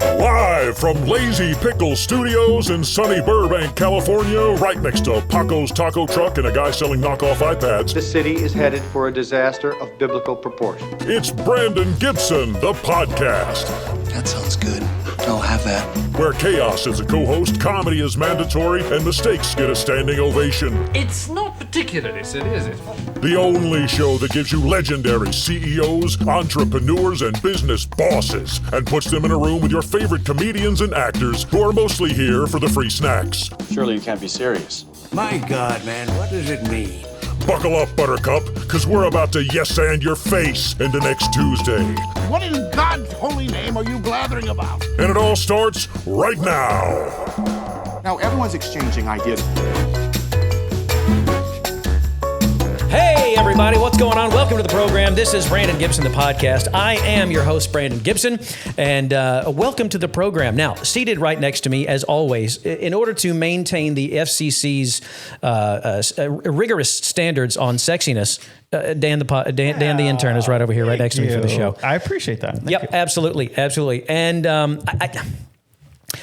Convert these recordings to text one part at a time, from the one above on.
Live from Lazy Pickle Studios in sunny Burbank, California, right next to Paco's Taco Truck and a guy selling knockoff iPads. The city is headed for a disaster of biblical proportion. It's Brandon Gibson, the podcast. That sounds good. I'll have that. Where chaos is a co-host, comedy is mandatory, and mistakes get a standing ovation. It's not particularly silly, is it? The only show that gives you legendary CEOs, entrepreneurs, and business bosses, and puts them in a room with your favorite comedians and actors who are mostly here for the free snacks. Surely you can't be serious. My God, man, what does it mean? Buckle up, Buttercup, because we're about to yes-and your face into next Tuesday. What in God's holy name are you blathering about? And it all starts right now. Now, everyone's exchanging ideas. Hey, everybody, what's going on? Welcome to the program. This is Brandon Gibson, the podcast. I am your host, Brandon Gibson, and welcome to the program. Now, seated right next to me, as always, in order to maintain the FCC's rigorous standards on sexiness, Dan the intern is right over here, right next to me for the show. I appreciate that. Thank you. Absolutely. And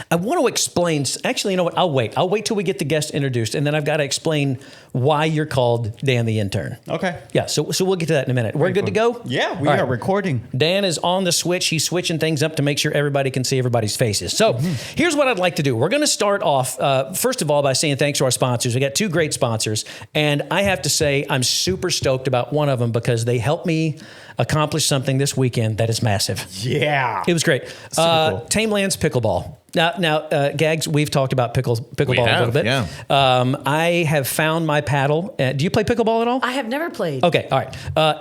I want to explain. Actually, you know what? I'll wait. I'll wait till we get the guest introduced, and then I've got to explain why you're called Dan the intern. Okay. Yeah. So we'll get to that in a minute. We're good to go? Yeah, we are recording. Dan is on the switch. He's switching things up to make sure everybody can see everybody's faces. So here's what I'd like to do. We're going to start off, first of all, by saying thanks to our sponsors. We got two great sponsors, and I have to say I'm super stoked about one of them because they helped me accomplish something this weekend that is massive. Yeah. It was great. Cool. Tamelands Pickleball. Now, Gags, we've talked about pickleball a little bit. Yeah. I have found my paddle. Do you play pickleball at all? I have never played. Okay, all right.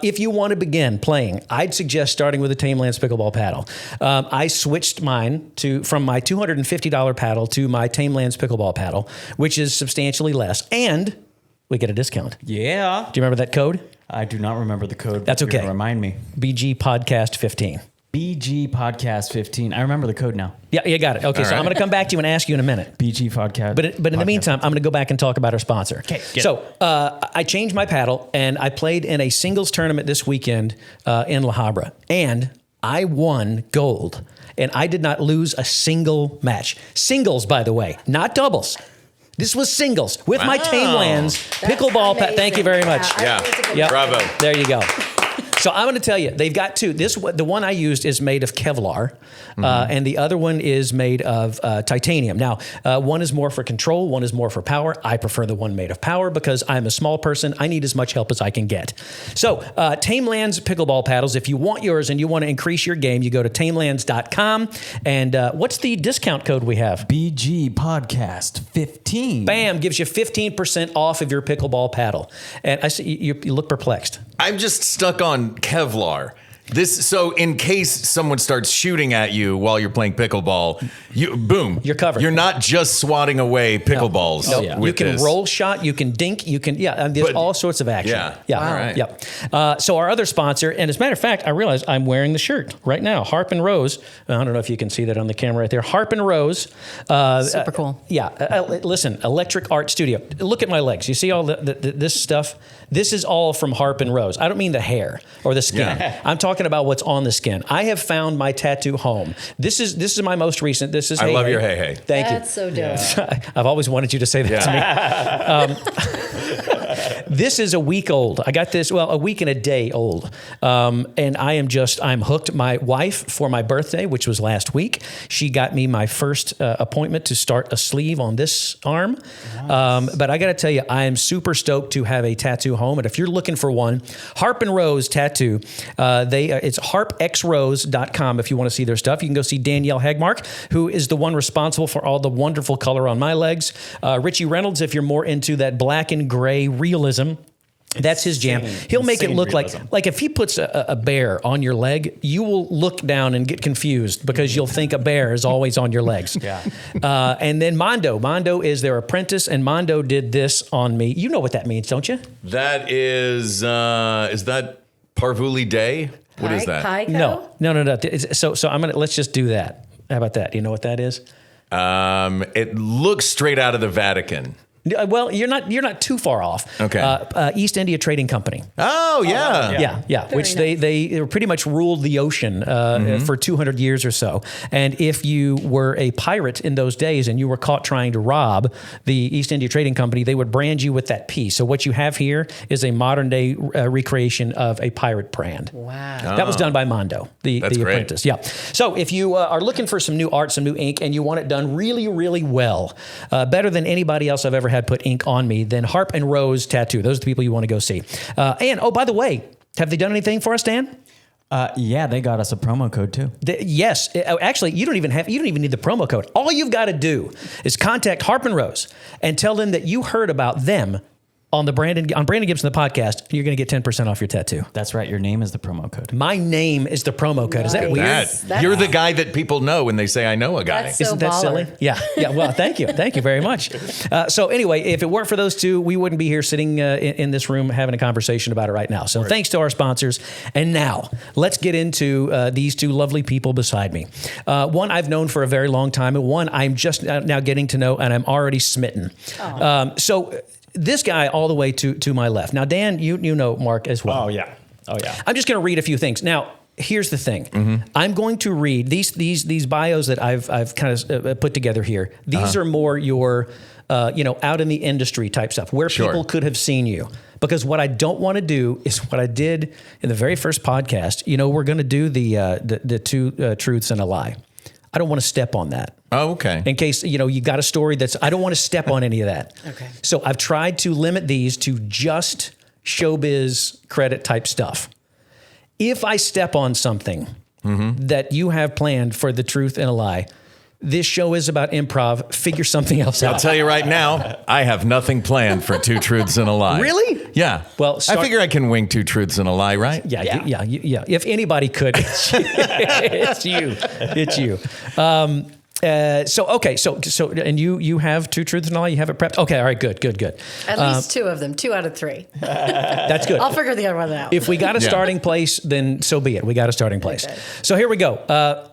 If you want to begin playing, I'd suggest starting with a Tamelands Pickleball paddle. I switched mine from my $250 paddle to my Tamelands Pickleball paddle, which is substantially less, and we get a discount. Yeah. Do you remember that code? I do not remember the code. That's okay. Remind me. BG Podcast 15. BG Podcast 15. I remember the code now. Yeah, you got it. Okay, so I'm going to come back to you and ask you in a minute. BG Podcast. But in the meantime, I'm going to go back and talk about our sponsor. Okay. So I changed my paddle, and I played in a singles tournament this weekend in La Habra, and I won gold, and I did not lose a single match. Singles, by the way, not doubles. This was singles with my Tamelands Pickleball paddle. Thank you very much. Yeah. Bravo. There you go. So I'm going to tell you, they've got two. The one I used is made of Kevlar, and the other one is made of titanium. Now, one is more for control, one is more for power. I prefer the one made of power because I'm a small person. I need as much help as I can get. So Tamelands Pickleball paddles, if you want yours and you want to increase your game, you go to tamelands.com. And what's the discount code we have? BG Podcast 15. Bam, gives you 15% off of your pickleball paddle. And I see you look perplexed. I'm just stuck on Kevlar. So in case someone starts shooting at you while you're playing pickleball, boom, you're covered. You're not just swatting away pickleballs. No. You can roll shot, you can dink, there's all sorts of action. Yeah. All right. Yeah. So our other sponsor, and as a matter of fact, I realize I'm wearing the shirt right now. Harp and Rose. I don't know if you can see that on the camera right there. Harp and Rose. Super cool. Listen, Electric Art Studio. Look at my legs. You see all this stuff? This is all from Harp and Rose. I don't mean the hair or the skin. Yeah. I'm talking about what's on the skin. I have found my tattoo home. This is my most recent. This is I love your hey. Thank you. That's so dope. I've always wanted you to say that to me. This is a week old. I got this, a week and a day old. And I'm hooked. My wife, for my birthday, which was last week, she got me my first appointment to start a sleeve on this arm. Nice. But I got to tell you, I am super stoked to have a tattoo home. And if you're looking for one, Harp and Rose Tattoo, it's harpxrose.com if you want to see their stuff. You can go see Danielle Hagmark, who is the one responsible for all the wonderful color on my legs. Richie Reynolds, if you're more into that black and gray realism. That's his jam. He'll make it look like if he puts a bear on your leg, you will look down and get confused because you'll think a bear is always on your legs. Yeah. And then Mondo is their apprentice, and Mondo did this on me. You know what that means, don't you? That is that Parvuli Day? What is that? Pico? No. So let's just do that. How about that? You know what that is? It looks straight out of the Vatican. Well, you're not too far off. Okay. East India Trading Company. Oh, yeah. Yeah. Which they pretty much ruled the ocean for 200 years or so. And if you were a pirate in those days and you were caught trying to rob the East India Trading Company, they would brand you with that piece. So what you have here is a modern day recreation of a pirate brand. Wow. That was done by Mondo, the That's great. apprentice. Yeah. So if you are looking for some new art, some new ink, and you want it done really, really well, better than anybody else I've ever had put ink on me, then Harp and Rose Tattoo. Those are the people you want to go see. And oh, by the way, have they done anything for us, Dan? Yeah, they got us a promo code too. Yes. Actually, you don't even need the promo code. All you've got to do is contact Harp and Rose and tell them that you heard about them on Brandon Gibson, the podcast. You're going to get 10% off your tattoo. That's right. Your name is the promo code. My name is the promo code. Is that weird? You're the guy that people know when they say, I know a guy. That's so Isn't that baller. silly? Yeah. Well, thank you. Thank you very much. So anyway, if it weren't for those two, we wouldn't be here sitting in this room having a conversation about it right now. So thanks to our sponsors. And now let's get into these two lovely people beside me. One I've known for a very long time, and one I'm just now getting to know, and I'm already smitten. So this guy all the way to my left. Now, Dan, you know Mark as well. Oh yeah. I'm just going to read a few things. Now, here's the thing. I'm going to read these bios that I've kind of put together here. These are more your, out in the industry type stuff where people could have seen you. Because what I don't want to do is what I did in the very first podcast. We're going to do the two truths and a lie. I don't want to step on that. Oh, okay. In case, you got a story I don't want to step on any of that. Okay. So I've tried to limit these to just showbiz credit type stuff. If I step on something that you have planned for the truth and a lie, this show is about improv. Figure something else out. I'll tell you right now, I have nothing planned for two truths and a lie. Really? Yeah. Well, I figure I can wing two truths and a lie, right? Yeah. If anybody could, it's you. It's you. So and you have two truths and a lie. You have it prepped. Okay, all right, good. At least two of them, 2 out of 3. That's good. I'll figure the other one out. If we got a starting place, then so be it. We got a starting place. Okay. So here we go.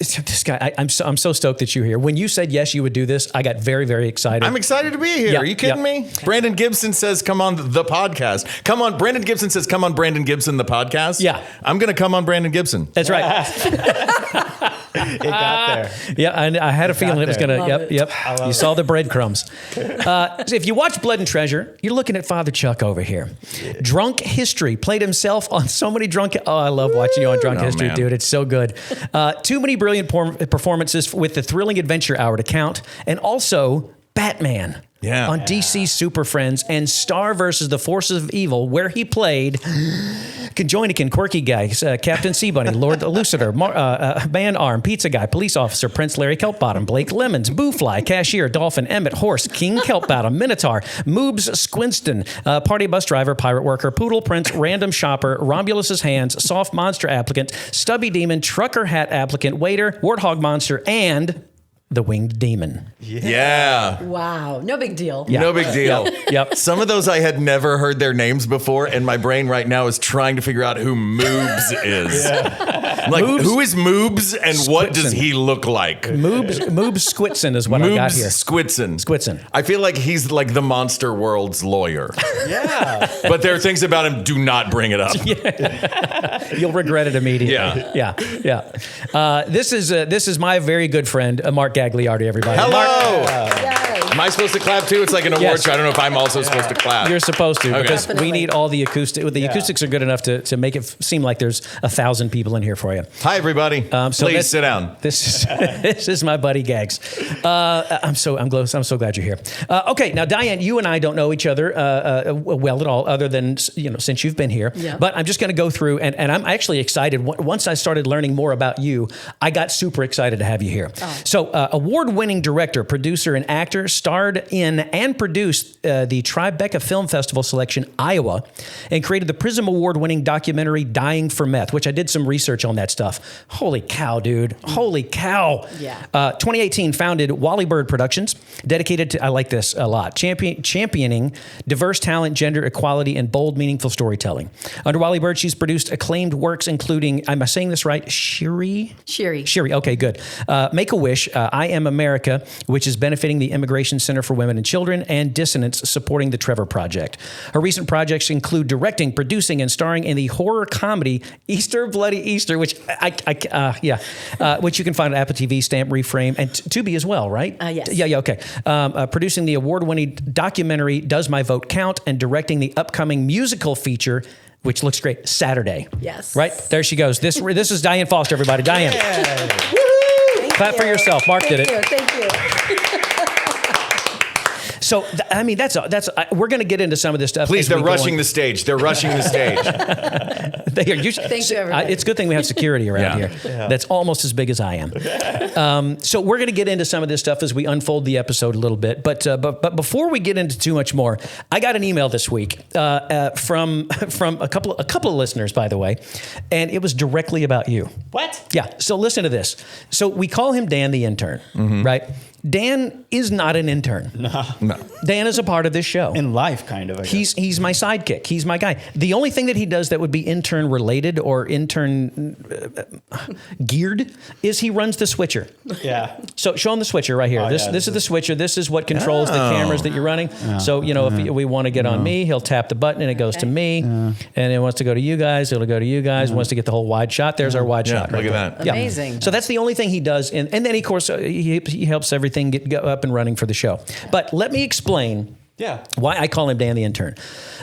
This guy, I'm so stoked that you're here. When you said yes, you would do this, I got very, very excited. I'm excited to be here. Yep, Are you kidding me? Brandon Gibson says, come on the podcast. Come on. Brandon Gibson says, come on, Brandon Gibson, the podcast. Yeah. I'm going to come on Brandon Gibson. That's right. It got there. Yeah, I had a feeling it was going to. Love Yep. You saw the breadcrumbs. So if you watch Blood and Treasure, you're looking at Father Chuck over here. Drunk History played himself on so many drunk. Oh, I love watching you on Drunk History, man. dude. It's so good. Too many brilliant performances with the Thrilling Adventure Hour to count, and also Batman. Yeah. On DC Super Friends and Star versus the Forces of Evil, where he played Conjoinican, Quirky Guy, Captain Seabunny, Lord Lucifer, Man Arm, Pizza Guy, Police Officer, Prince Larry Kelpbottom, Blake Lemons, Boofly, Cashier, Dolphin, Emmett, Horse, King Kelpbottom, Minotaur, Moobs Squinston, Party Bus Driver, Pirate Worker, Poodle Prince, Random Shopper, Romulus's Hands, Soft Monster Applicant, Stubby Demon, Trucker Hat Applicant, Waiter, Warthog Monster, and the Winged Demon. Yeah. Wow. No big deal. No big deal. Yep. Some of those I had never heard their names before, and my brain right now is trying to figure out who Moobs is. I'm like, who is Moobs and what does he look like? Moobs Squitson is what I got here. Squitson. I feel like he's like the Monster World's lawyer. Yeah. But there are things about him, do not bring it up. You'll regret it immediately. Yeah. This is my very good friend, Mark Gagliardi, everybody. Hello. Yay. Am I supposed to clap too? It's like an award Yes. show. I don't know if I'm also supposed to clap. You're supposed to, Okay. because Definitely. we need all the acoustic. The acoustics are good enough to make it seem like there's 1,000 people in here for you. Hi, everybody. So Please this- sit down. This is my buddy Gags. I'm so glad you're here. Okay, now Diane, you and I don't know each other well at all, other than since you've been here. Yeah. But I'm just going to go through, and I'm actually excited. Once I started learning more about you, I got super excited to have you here. So, award-winning director, producer, and actor, starred in and produced the Tribeca Film Festival Selection Iowa, and created the Prism Award-winning documentary "Dying for Meth," which I did some research on that stuff. Holy cow, dude! Holy cow! Yeah. 2018 founded Wallybird Productions, dedicated to, I like this a lot, championing diverse talent, gender equality, and bold, meaningful storytelling. Under Wallybird, she's produced acclaimed works including, am I saying this right? Shiri, okay, good. Make-A-Wish, I Am America, which is benefiting the immigration Education Center for Women and Children, and Dissonance, supporting the Trevor Project. Her recent projects include directing, producing, and starring in the horror comedy Easter Bloody Easter, which which you can find on Apple TV, Stamp, Reframe, and Tubi as well, right? Yes. Yeah, okay. Producing the award-winning documentary Does My Vote Count, and directing the upcoming musical feature, which looks great, Saturday. Yes. Right? There she goes. This is Diane Foster, everybody. Diane. Clap for yourself. Mark did it. Thank you. So, we're going to get into some of this stuff. Please, they're rushing the stage. They're rushing the stage. Thank you, everybody. It's a good thing we have security around here. Yeah. That's almost as big as I am. So we're going to get into some of this stuff as we unfold the episode a little bit. But before we get into too much more, I got an email this week from a couple of listeners, by the way, and it was directly about you. What? Yeah. So listen to this. So we call him Dan the intern, right? Dan is not an intern. No. Dan is a part of this show. In life, kind of. I guess. He's my sidekick. He's my guy. The only thing that he does that would be intern related or intern geared is he runs the switcher. Yeah. So show him the switcher right here. This is the switcher. This is what controls the cameras that you're running. So, if we want to get on me, he'll tap the button and it goes to me. And it wants to go to you guys. It'll go to you guys. Wants to get the whole wide shot. There's our wide shot. Look at that. Amazing. So that's the only thing he does. And then, of course, he helps everything get up and running for the show. But let me explain why I call him Dan the intern.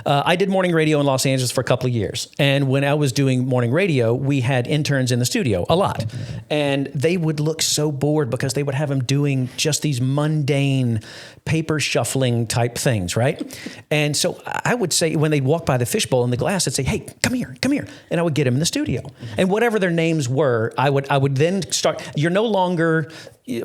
I did morning radio in Los Angeles for a couple of years. And when I was doing morning radio, we had interns in the studio a lot. And they would look so bored because they would have them doing just these mundane paper shuffling type things, right? And so I would say when they'd walk by the fishbowl in the glass, I'd say, hey, come here. And I would get them in the studio. And whatever their names were, I would then start, you're no longer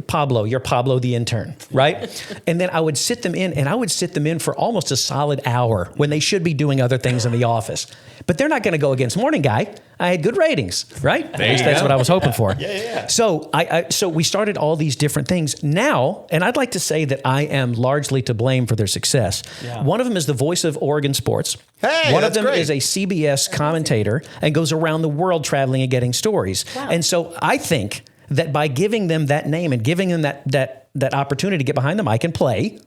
Pablo, you're Pablo the intern, right? And then I would sit them in for almost a solid hour when they should be doing other things in the office. But they're not going to go against Morning Guy. I had good ratings, right? That's what I was hoping for. Yeah. So so we started all these different things now, and I'd like to say that I am largely to blame for their success. Yeah. One of them is the voice of Oregon sports. Hey, one of them is a CBS commentator and goes around the world traveling and getting stories. Wow. And so I think that by giving them that name and giving them that opportunity to get behind the mic and play,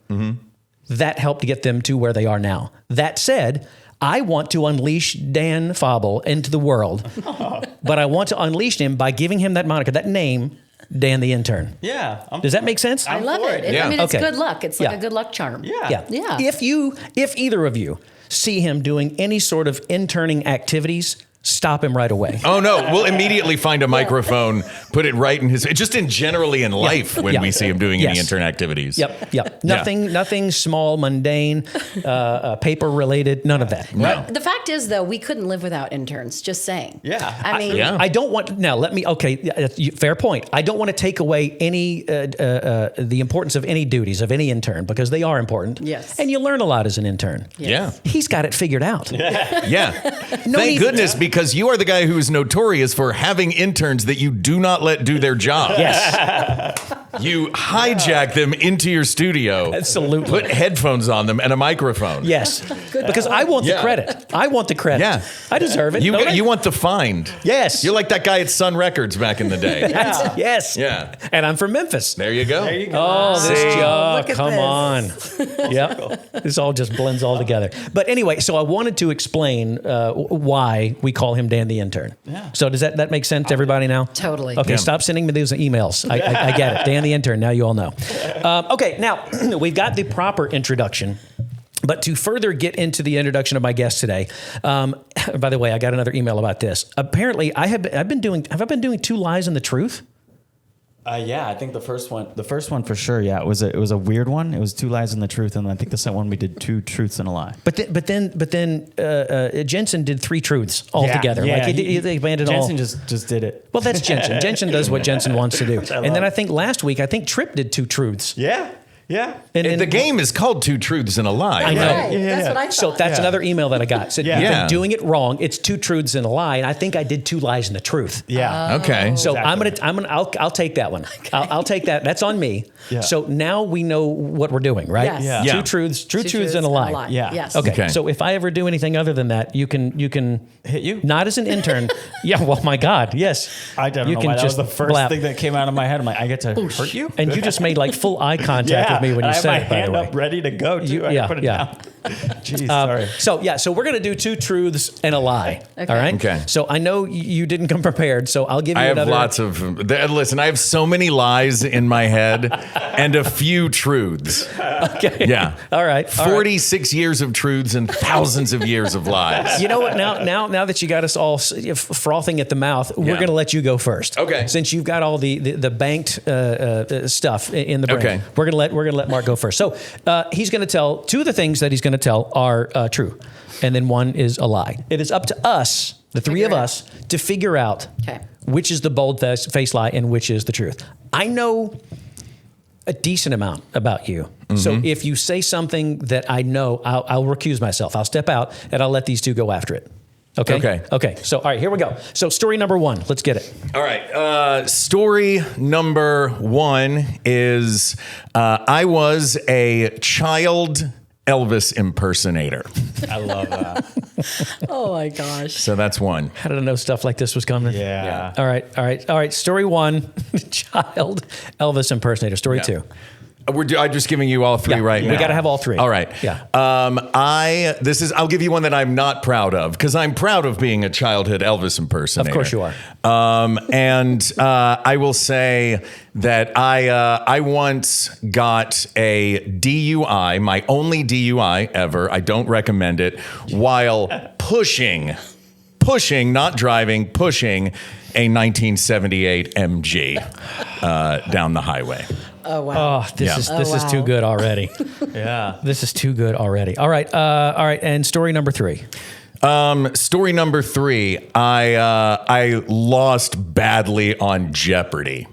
that helped get them to where they are now. That said, I want to unleash Dan Fable into the world, but I want to unleash him by giving him that moniker, that name, Dan the intern. Yeah. Does that make sense? I love it. I mean, it's good luck. It's like a good luck charm. Yeah. If either of you see him doing any sort of interning activities, stop him right away. Oh no, we'll immediately find a microphone, put it right in his, just in generally in life when we see him doing any intern activities. Yep. Nothing small, mundane, paper related, none of that. No. The fact is, though, we couldn't live without interns, just saying. Yeah. I mean, I don't want, now let me, fair point. I don't want to take away any, the importance of any duties of any intern because they are important. Yes. And you learn a lot as an intern. Yeah. He's got it figured out. Yeah. Thank goodness, because you are the guy who is notorious for having interns that you do not let do their job. Yes. You hijack them into your studio. Absolutely. Put headphones on them and a microphone. Yes. Because I want the credit. I want the credit. Yeah. I deserve it. You want the find. Yes. You're like that guy at Sun Records back in the day. Yes. Yeah. And I'm from Memphis. There you go. Oh, this job. Look at Come this. on. Yep. This all just blends all together. But anyway, so I wanted to explain why we call him Dan the intern. Yeah. So does that make sense to everybody now? Totally. Okay, stop sending me those emails. I get it. Dan the intern. Now you all know. Okay, now we've got the proper introduction. But to further get into the introduction of my guest today, by the way, I got another email about this. Apparently, have I been doing 2 lies and the truth? Yeah, I think the first one for sure. Yeah, it was a weird one. It was 2 lies and the truth, and I think the second one we did 2 truths and a lie. But then Jensen did 3 truths altogether. Yeah, like he banded all. Jensen just did it. Well, that's Jensen. Jensen does what Jensen wants to do. And then I think last week Tripp did 2 truths. Yeah. And the game is called 2 truths and a lie. I know. Right. That's what I thought. So that's another email that I got. Said, you've been doing it wrong. It's 2 truths and a lie. And I think I did 2 lies and the truth. Yeah. Okay. So I'll take that one. Okay. I'll take that. That's on me. Yeah. So now we know what we're doing, right? Yes. Yeah. 2 truths, truths and a lie. Yeah. Yes. Okay. So if I ever do anything other than that, you can hit you. Not as an intern. Yeah. Well, my God. Yes. I don't know why that was the first thing that came out of my head. I'm like, I get to hurt you, and you just made like full eye contact with me when you I have said my it, by the hand way. up ready to go, too. I yeah, put it yeah. down. Jeez, sorry. So we're going to do 2 truths and a lie. Okay. All right? Okay. So I know you didn't come prepared, so I'll give you I have another. lots of. Listen, I have so many lies in my head and a few truths. Okay. Yeah. All right. 46 years of truths and thousands of years of lies. You know what? Now that you got us all frothing at the mouth, we're going to let you go first. Okay. Since you've got all the banked stuff in the brain, Okay. we're gonna let Mark go first. So he's going to tell 2 of the things that he's going to tell are true, and then 1 is a lie. It is up to us, the 3 of us, to figure out which is the bold-faced lie and which is the truth. I know a decent amount about you. Mm-hmm. So if you say something that I know, I'll recuse myself. I'll step out and I'll let these 2 go after it. Okay? Okay. So, all right, here we go. So story number 1, let's get it. All right. Story number 1 is I was a child Elvis impersonator. I love that. Oh my gosh. So that's 1. How did I know stuff like this was coming? Yeah. All right. Story 1, child Elvis impersonator. Story 2. I'm just giving you all 3 right now. We got to have all 3. All right. Yeah. I'll give you one that I'm not proud of because I'm proud of being a childhood Elvis impersonator. Of course you are. And I will say that I once got a DUI, my only DUI ever. I don't recommend it, while pushing, not driving, pushing a 1978 MG down the highway. Oh wow! Oh, this is too good already. Yeah, this is too good already. All right, and story number 3. Story number 3. I lost badly on Jeopardy.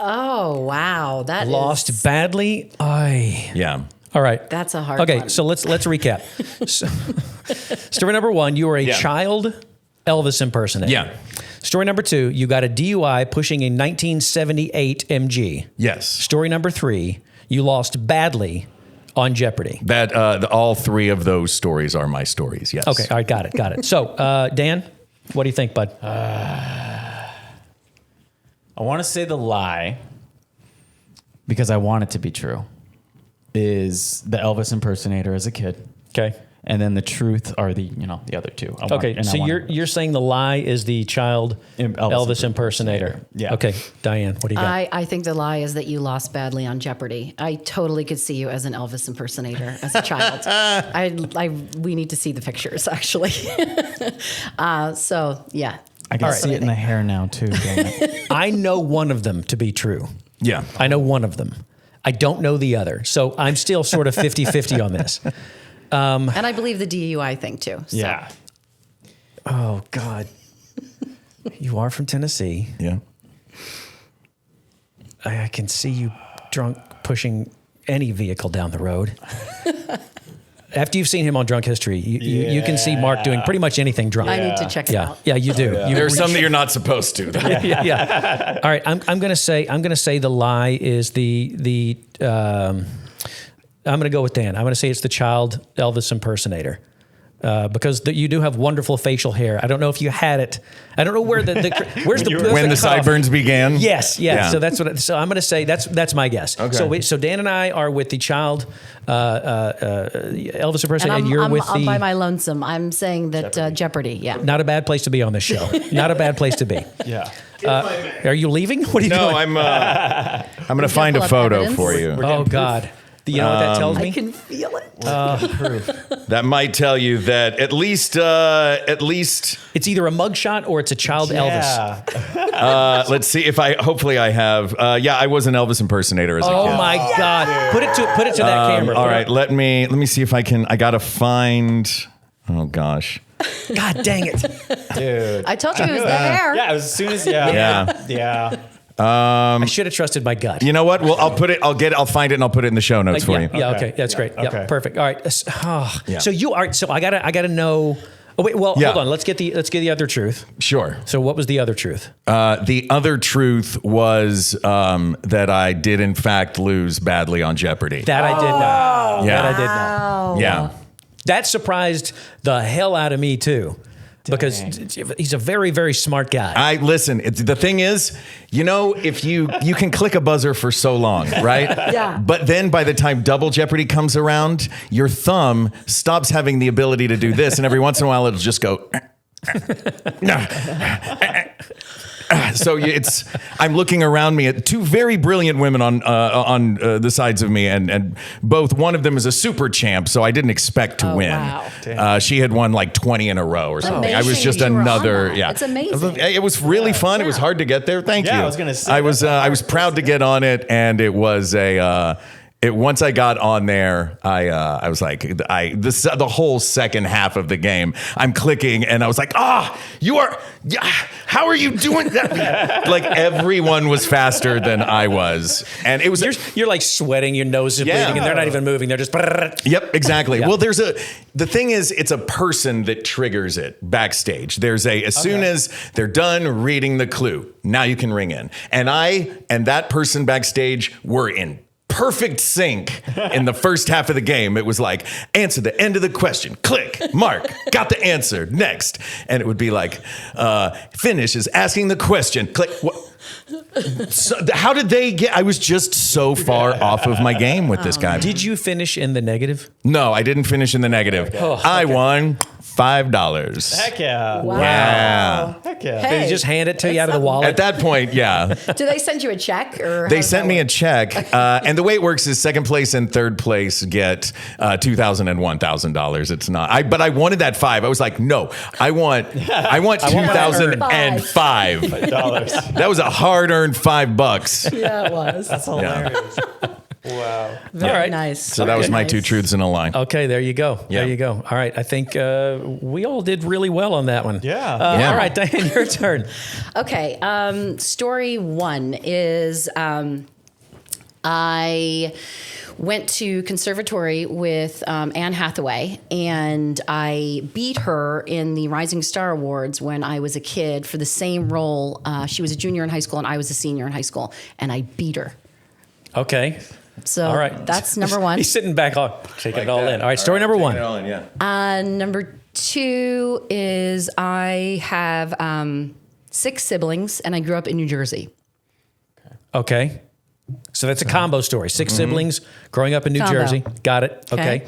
Oh wow! That lost badly. Yeah. All right. That's a hard Okay, one. so let's recap. Story number 1, you were a child Elvis impersonator. Yeah. Story number 2, you got a DUI pushing a 1978 MG. Yes. Story number 3, you lost badly on Jeopardy. All 3 of those stories are my stories. Yes. Okay. All right. Got it. So, Dan, what do you think, bud? I want to say the lie because I want it to be true. Is the Elvis impersonator as a kid? Okay. And then the truth are the other 2. So you're saying the lie is the child Elvis impersonator. Yeah. Okay, Diane, what do you got? I think the lie is that you lost badly on Jeopardy. I totally could see you as an Elvis impersonator as a child. We need to see the pictures actually. So yeah. I can see it in the hair now too. Damn it. I know one of them to be true. Yeah. I know one of them. I don't know the other. So I'm still sort of 50-50 on this. And I believe the DUI thing too. So. Yeah. Oh God. You are from Tennessee. Yeah. I can see you drunk pushing any vehicle down the road. After you've seen him on Drunk History, you can see Mark doing pretty much anything drunk. I need to check it out. Yeah, you do. Yeah. There's some that you're not supposed to. Yeah. All right, I'm gonna say the lie is I'm gonna go with Dan. I'm gonna say it's the child Elvis impersonator. Because you do have wonderful facial hair. I don't know if you had it. I don't know where where's the when the sideburns began. Yes, yeah. So that's what. So I'm going to say that's my guess. Okay. So Dan and I are with the child Elvis impersonator, and you're with I'm the. by my lonesome. I'm saying that Jeopardy. Yeah. Not a bad place to be on this show. Not a bad place to be. Yeah. Are you leaving? What are you doing? I'm going to find a photo for you. Oh God. You know what that tells me? I can feel it. That might tell you that at least it's either a mugshot or it's a child Elvis. Let's see if hopefully I have. I was an Elvis impersonator as a kid. Oh my God! Put it to that camera. All right, let me see if I can. I gotta find. Oh gosh. God dang it, dude! I told you it was the hair. Yeah, as soon as yeah. I should have trusted my gut. You know what? Well, I'll find it and I'll put it in the show notes for you. Yeah, okay. That's great. Okay. Yeah, perfect. All right. So you are. So I gotta know. Oh wait. Well, hold on. Let's get the other truth. Sure. So what was the other truth? The other truth was that I did in fact lose badly on Jeopardy. That I did not. Yeah. That I did not. Yeah. That surprised the hell out of me too. because he's a very, very smart guy. Listen, the thing is, if you can click a buzzer for so long, right? Yeah. But then by the time Double Jeopardy comes around, your thumb stops having the ability to do this. And every once in a while, it'll just go. So I'm looking around me at two very brilliant women on the sides of me, and both, one of them is a super champ, so I didn't expect to win. Wow. She had won like 20 in a row or something. I was Amazing just that you were on another, that. yeah. It's amazing. It was really fun. It was hard to get there. Thank you. I was gonna say, I was proud to get on it, and it was once I got on there, I was like, the whole second half of the game, I'm clicking, and I was like, how are you doing that? Like everyone was faster than I was, and it was. You're like sweating, your nose is bleeding, and they're not even moving. They're just. Yep, exactly. Yeah. Well, the thing is, it's a person that triggers it backstage. As soon as they're done reading the clue, now you can ring in, and that person backstage were in perfect sync in the first half of the game. It was like, answer the end of the question. Click. Mark. Got the answer. Next. And it would be like, finish is asking the question. Click. What? So how did they get? I was just so far off of my game with this guy. Did you finish in the negative? No, I didn't finish in the negative. I won $5. Heck yeah. Wow. Yeah. Heck yeah. Hey, Did he just hand it to you out of the wallet? At that point, yeah. do they send you a check? Or They sent me a check, and the way it works is second place and third place get $2,000 and $1,000. It's not. But I wanted that $5. I was like, no, I want $2,005. That was a hard-earned $5. Yeah, it was. That's hilarious. Wow. Very All right. nice. So that was my two truths and a lie. Okay, there you go. Yeah. There you go. All right, I think we all did really well on that one. Yeah. Yeah. All right, Diane, your turn. Okay. Story one is I went to conservatory with Anne Hathaway, and I beat her in the Rising Star Awards when I was a kid for the same role. She was a junior in high school, and I was a senior in high school, and I beat her. Okay. So All right. that's number one. He's sitting back, taking it all in. All right, story number one. Number two is I have 6 siblings, and I grew up in New Jersey. Okay. So that's a combo story. 6 siblings growing up in New Jersey. Got it. Okay.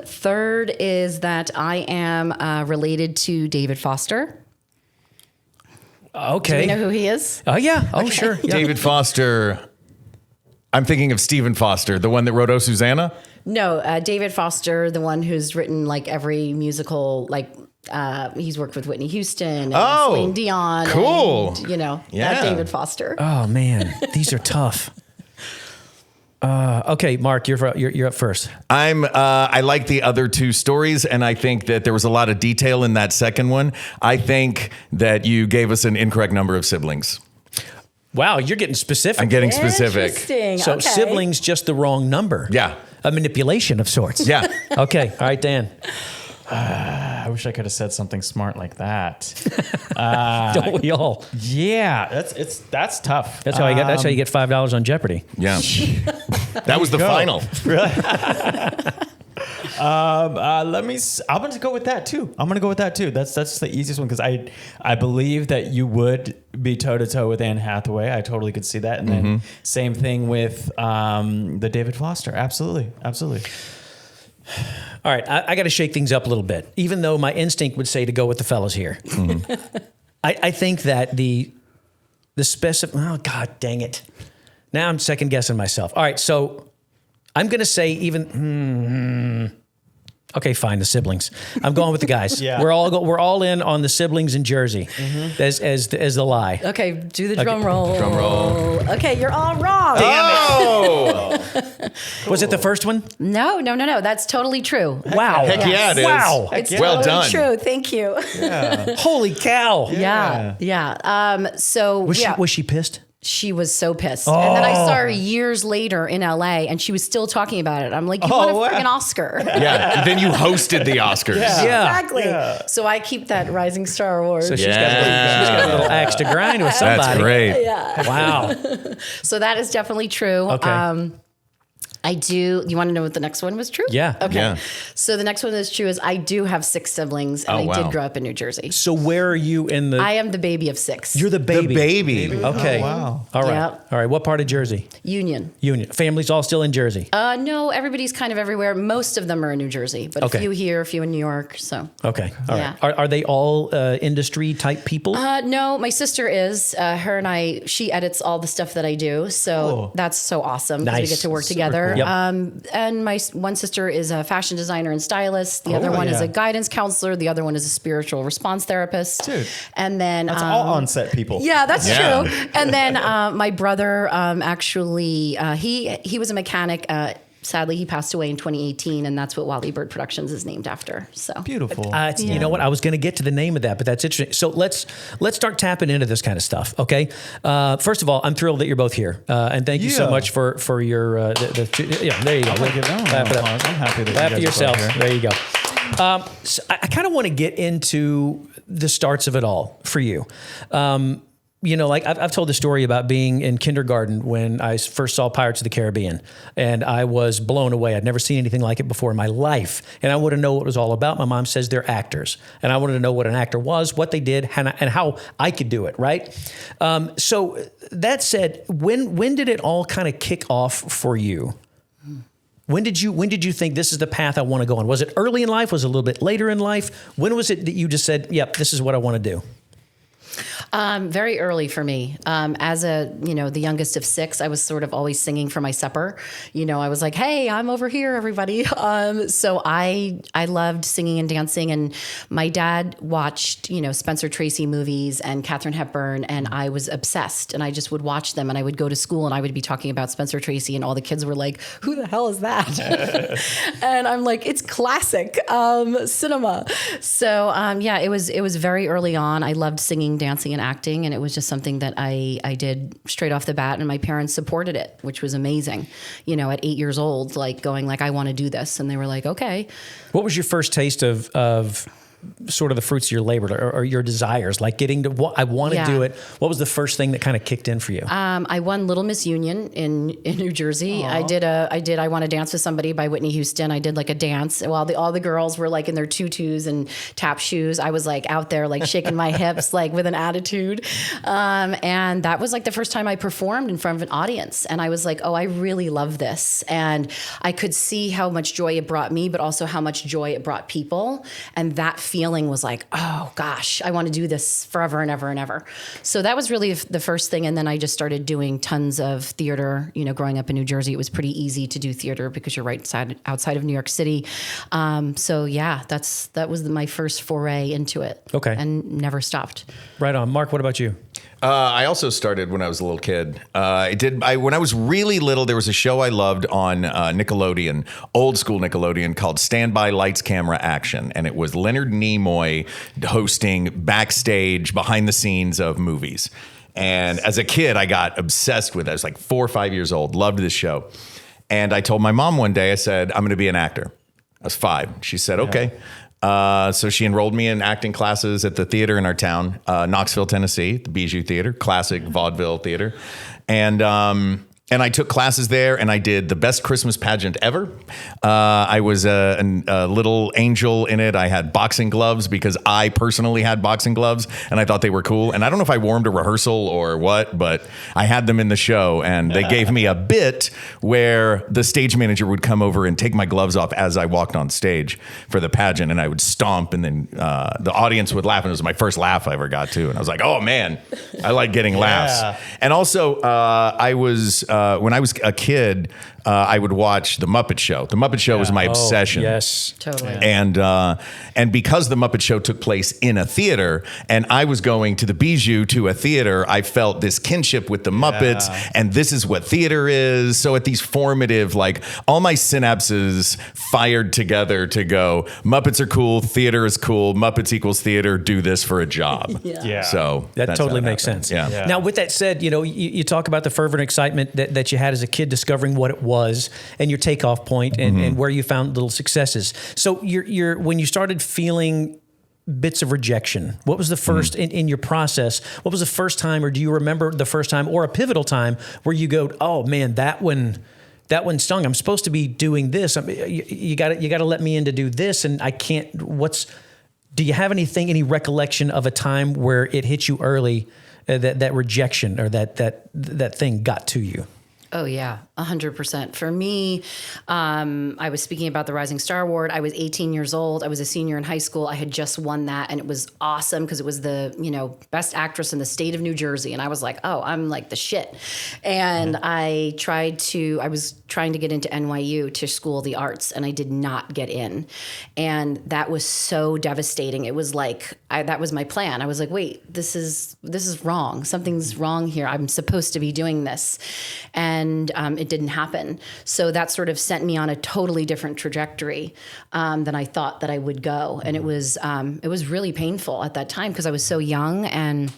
Third is that I am related to David Foster. Okay. Do you know who he is? Oh, yeah. Oh, sure. Yeah. David Foster. I'm thinking of Stephen Foster, the one that wrote Oh, Susanna? No, David Foster, the one who's written like every musical, like he's worked with Whitney Houston and Celine Dion. Cool. And, that David Foster. Oh, man. These are tough. Okay, Mark, you're up first. I like the other 2 stories, and I think that there was a lot of detail in that second one. I think that you gave us an incorrect number of siblings. Wow, you're getting specific. I'm getting specific. Interesting. So okay. siblings, just the wrong number. Yeah. A manipulation of sorts. Yeah. Okay. All right, Dan. I wish I could have said something smart like that. Don't we all? Yeah, that's tough. That's how That's how you get $5 on Jeopardy. Yeah. That was the final. I'm gonna go with that too. That's the easiest one because I believe that you would be toe to toe with Anne Hathaway. I totally could see that. And then same thing with the David Foster. Absolutely. All right, I got to shake things up a little bit, even though my instinct would say to go with the fellas here. I think that the oh, God dang it. Now I'm second guessing myself. All right, so I'm going to say okay, fine, the siblings. I'm going with the guys. Yeah. We're all in on the siblings in Jersey as the lie. Okay, do the drum roll. Drum roll. Okay, you're all wrong. Oh! Was it the first one? No. That's totally true. Wow. Heck yeah, it is. Wow. It's Well totally done. true. Thank you. Holy cow. Yeah. So Was she pissed? she was so pissed. And then I saw her years later in LA, and she was still talking about it. I'm like, you won a freaking Oscar. Yeah. Then you hosted the Oscars. Yeah. Exactly. So I keep that Rising Star Award. So she's got a little axe to grind with somebody. That's great. Yeah. Wow. So that is definitely true. Okay. I do. You want to know what the next one was true? Yeah. Okay. Yeah. So the next one that's true is I do have 6 siblings, and Oh, I wow. did grow up in New Jersey. So where are you in the? I am the baby of 6. You're the baby. The baby. Okay. Oh, wow. All right. Yep. All right. What part of Jersey? Union. Union. Family's all still in Jersey. No, everybody's kind of everywhere. Most of them are in New Jersey, but Okay. a few here, a few in New York. So. Okay. All Yeah. right. Are they all industry type people? No, my sister is. Her and I, she edits all the stuff that I do. So Oh. that's so awesome because we Nice. get to work Super together. cool. Yep. And my one sister is a fashion designer and stylist. The other Oh, one is yeah. a guidance counselor. The other one is a spiritual response therapist. Dude. And then That's all on-set people. Yeah, that's Yeah. true. And then my brother, actually, he was a mechanic. Sadly, he passed away in 2018, and that's what Wallybird Productions is named after. So Beautiful. You know what? I was going to get to the name of that, but that's interesting. So let's start tapping into this kind of stuff. Okay. First of all, I'm thrilled that you're both here, and thank you so Yeah. much for your yeah. There you go. I'm gonna give them Clap it up. I'm happy that Clap you for guys are both yourselves. here. There you go. So I kind of want to get into the starts of it all for you. You know, like I've told the story about being in kindergarten when I first saw Pirates of the Caribbean, and I was blown away. I'd never seen anything like it before in my life, and I wanted to know what it was all about. My mom says they're actors, and I wanted to know what an actor was, what they did, and how I could do it. Right. So that said, when did it all kind of kick off for you? When did you think this is the path I want to go on? Was it early in life? Was it a little bit later in life? When was it that you just said, "Yep, this is what I want to do"? Very early for me. As the youngest of 6, I was sort of always singing for my supper. You know, I was like, "Hey, I'm over here, everybody." So I loved singing and dancing, and my dad watched, Spencer Tracy movies and Katharine Hepburn, and I was obsessed. And I just would watch them, and I would go to school, and I would be talking about Spencer Tracy, and all the kids were like, "Who the hell is that?" And I'm like, "It's classic cinema." So yeah, it was very early on. I loved singing, dancing, and acting, and it was just something that I did straight off the bat, and my parents supported it, which was amazing. At 8 years old, like going like, "I want to do this," and they were like, "Okay." What was your first taste of sort of the fruits of your labor or your desires, like getting to I want to do it? What was the first thing that kind of kicked in for you? I won Little Miss Union in New Jersey. I did I Want to Dance with Somebody by Whitney Houston. I did like a dance while all the girls were like in their tutus and tap shoes. I was like out there like shaking my hips like with an attitude. And that was like the first time I performed in front of an audience. And I was like, "Oh, I really love this." And I could see how much joy it brought me, but also how much joy it brought people. And that feeling was like, "Oh gosh, I want to do this forever and ever and ever." So that was really the first thing. And then I just started doing tons of theater. Growing up in New Jersey, it was pretty easy to do theater because you're outside of New York City. So yeah, that was my first foray into it. Okay. And never stopped. Right on. Mark, what about you? I also started when I was a little kid. When I was really little, there was a show I loved on Nickelodeon, old school Nickelodeon, called Stand By Lights Camera Action. And it was Leonard Nimoy hosting backstage, behind the scenes of movies. And as a kid, I got obsessed with it. I was like 4 or 5 years old, loved this show. And I told my mom one day, I said, "I'm going to be an actor." I was 5. She said, "Okay." So she enrolled me in acting classes at the theater in our town, Knoxville, Tennessee, the Bijou Theater, classic vaudeville theater. And I took classes there, and I did the best Christmas pageant ever. I was a little angel in it. I had boxing gloves because I personally had boxing gloves, and I thought they were cool. And I don't know if I wore them to rehearsal or what, but I had them in the show, and they gave me a bit where the stage manager would come over and take my gloves off as I walked on stage for the pageant, and I would stomp, and then the audience would laugh, and it was my first laugh I ever got to. And I was like, "Oh man, I like getting laughs." And also, when I was a kid, I would watch The Muppet Show. The Muppet Show was my obsession. Yes. Totally. And because The Muppet Show took place in a theater, and I was going to the Bijou to a theater, I felt this kinship with the Muppets, and this is what theater is. So at these formative, like, all my synapses fired together to go, Muppets are cool, theater is cool, Muppets equals theater, do this for a job. Yeah. So That that's totally how it makes happened. sense. Yeah. Now, with that said, you talk about the fervent excitement that you had as a kid discovering what it was and your takeoff point and where you found little successes. So when you started feeling bits of rejection, what was the first in your process? What was the first time, or do you remember the first time or a pivotal time where you go, "Oh man, that one that one stung. I'm supposed to be doing this. You got to let me in to do this, and I can't. Do you have any recollection of a time where it hit you early, that rejection or that thing got to you? Oh, yeah, 100%. For me, I was speaking about the Rising Star Award. I was 18 years old. I was a senior in high school. I had just won that, and it was awesome because it was the, best actress in the state of New Jersey. And I was like, oh, I'm like the shit. And I was trying to get into NYU to School of the Arts, and I did not get in. And that was so devastating. It was like, that was my plan. I was like, wait, this is wrong. Something's wrong here. I'm supposed to be doing this. And it didn't happen. So that sort of sent me on a totally different trajectory than I thought that I would go. And it was really painful at that time because I was so young and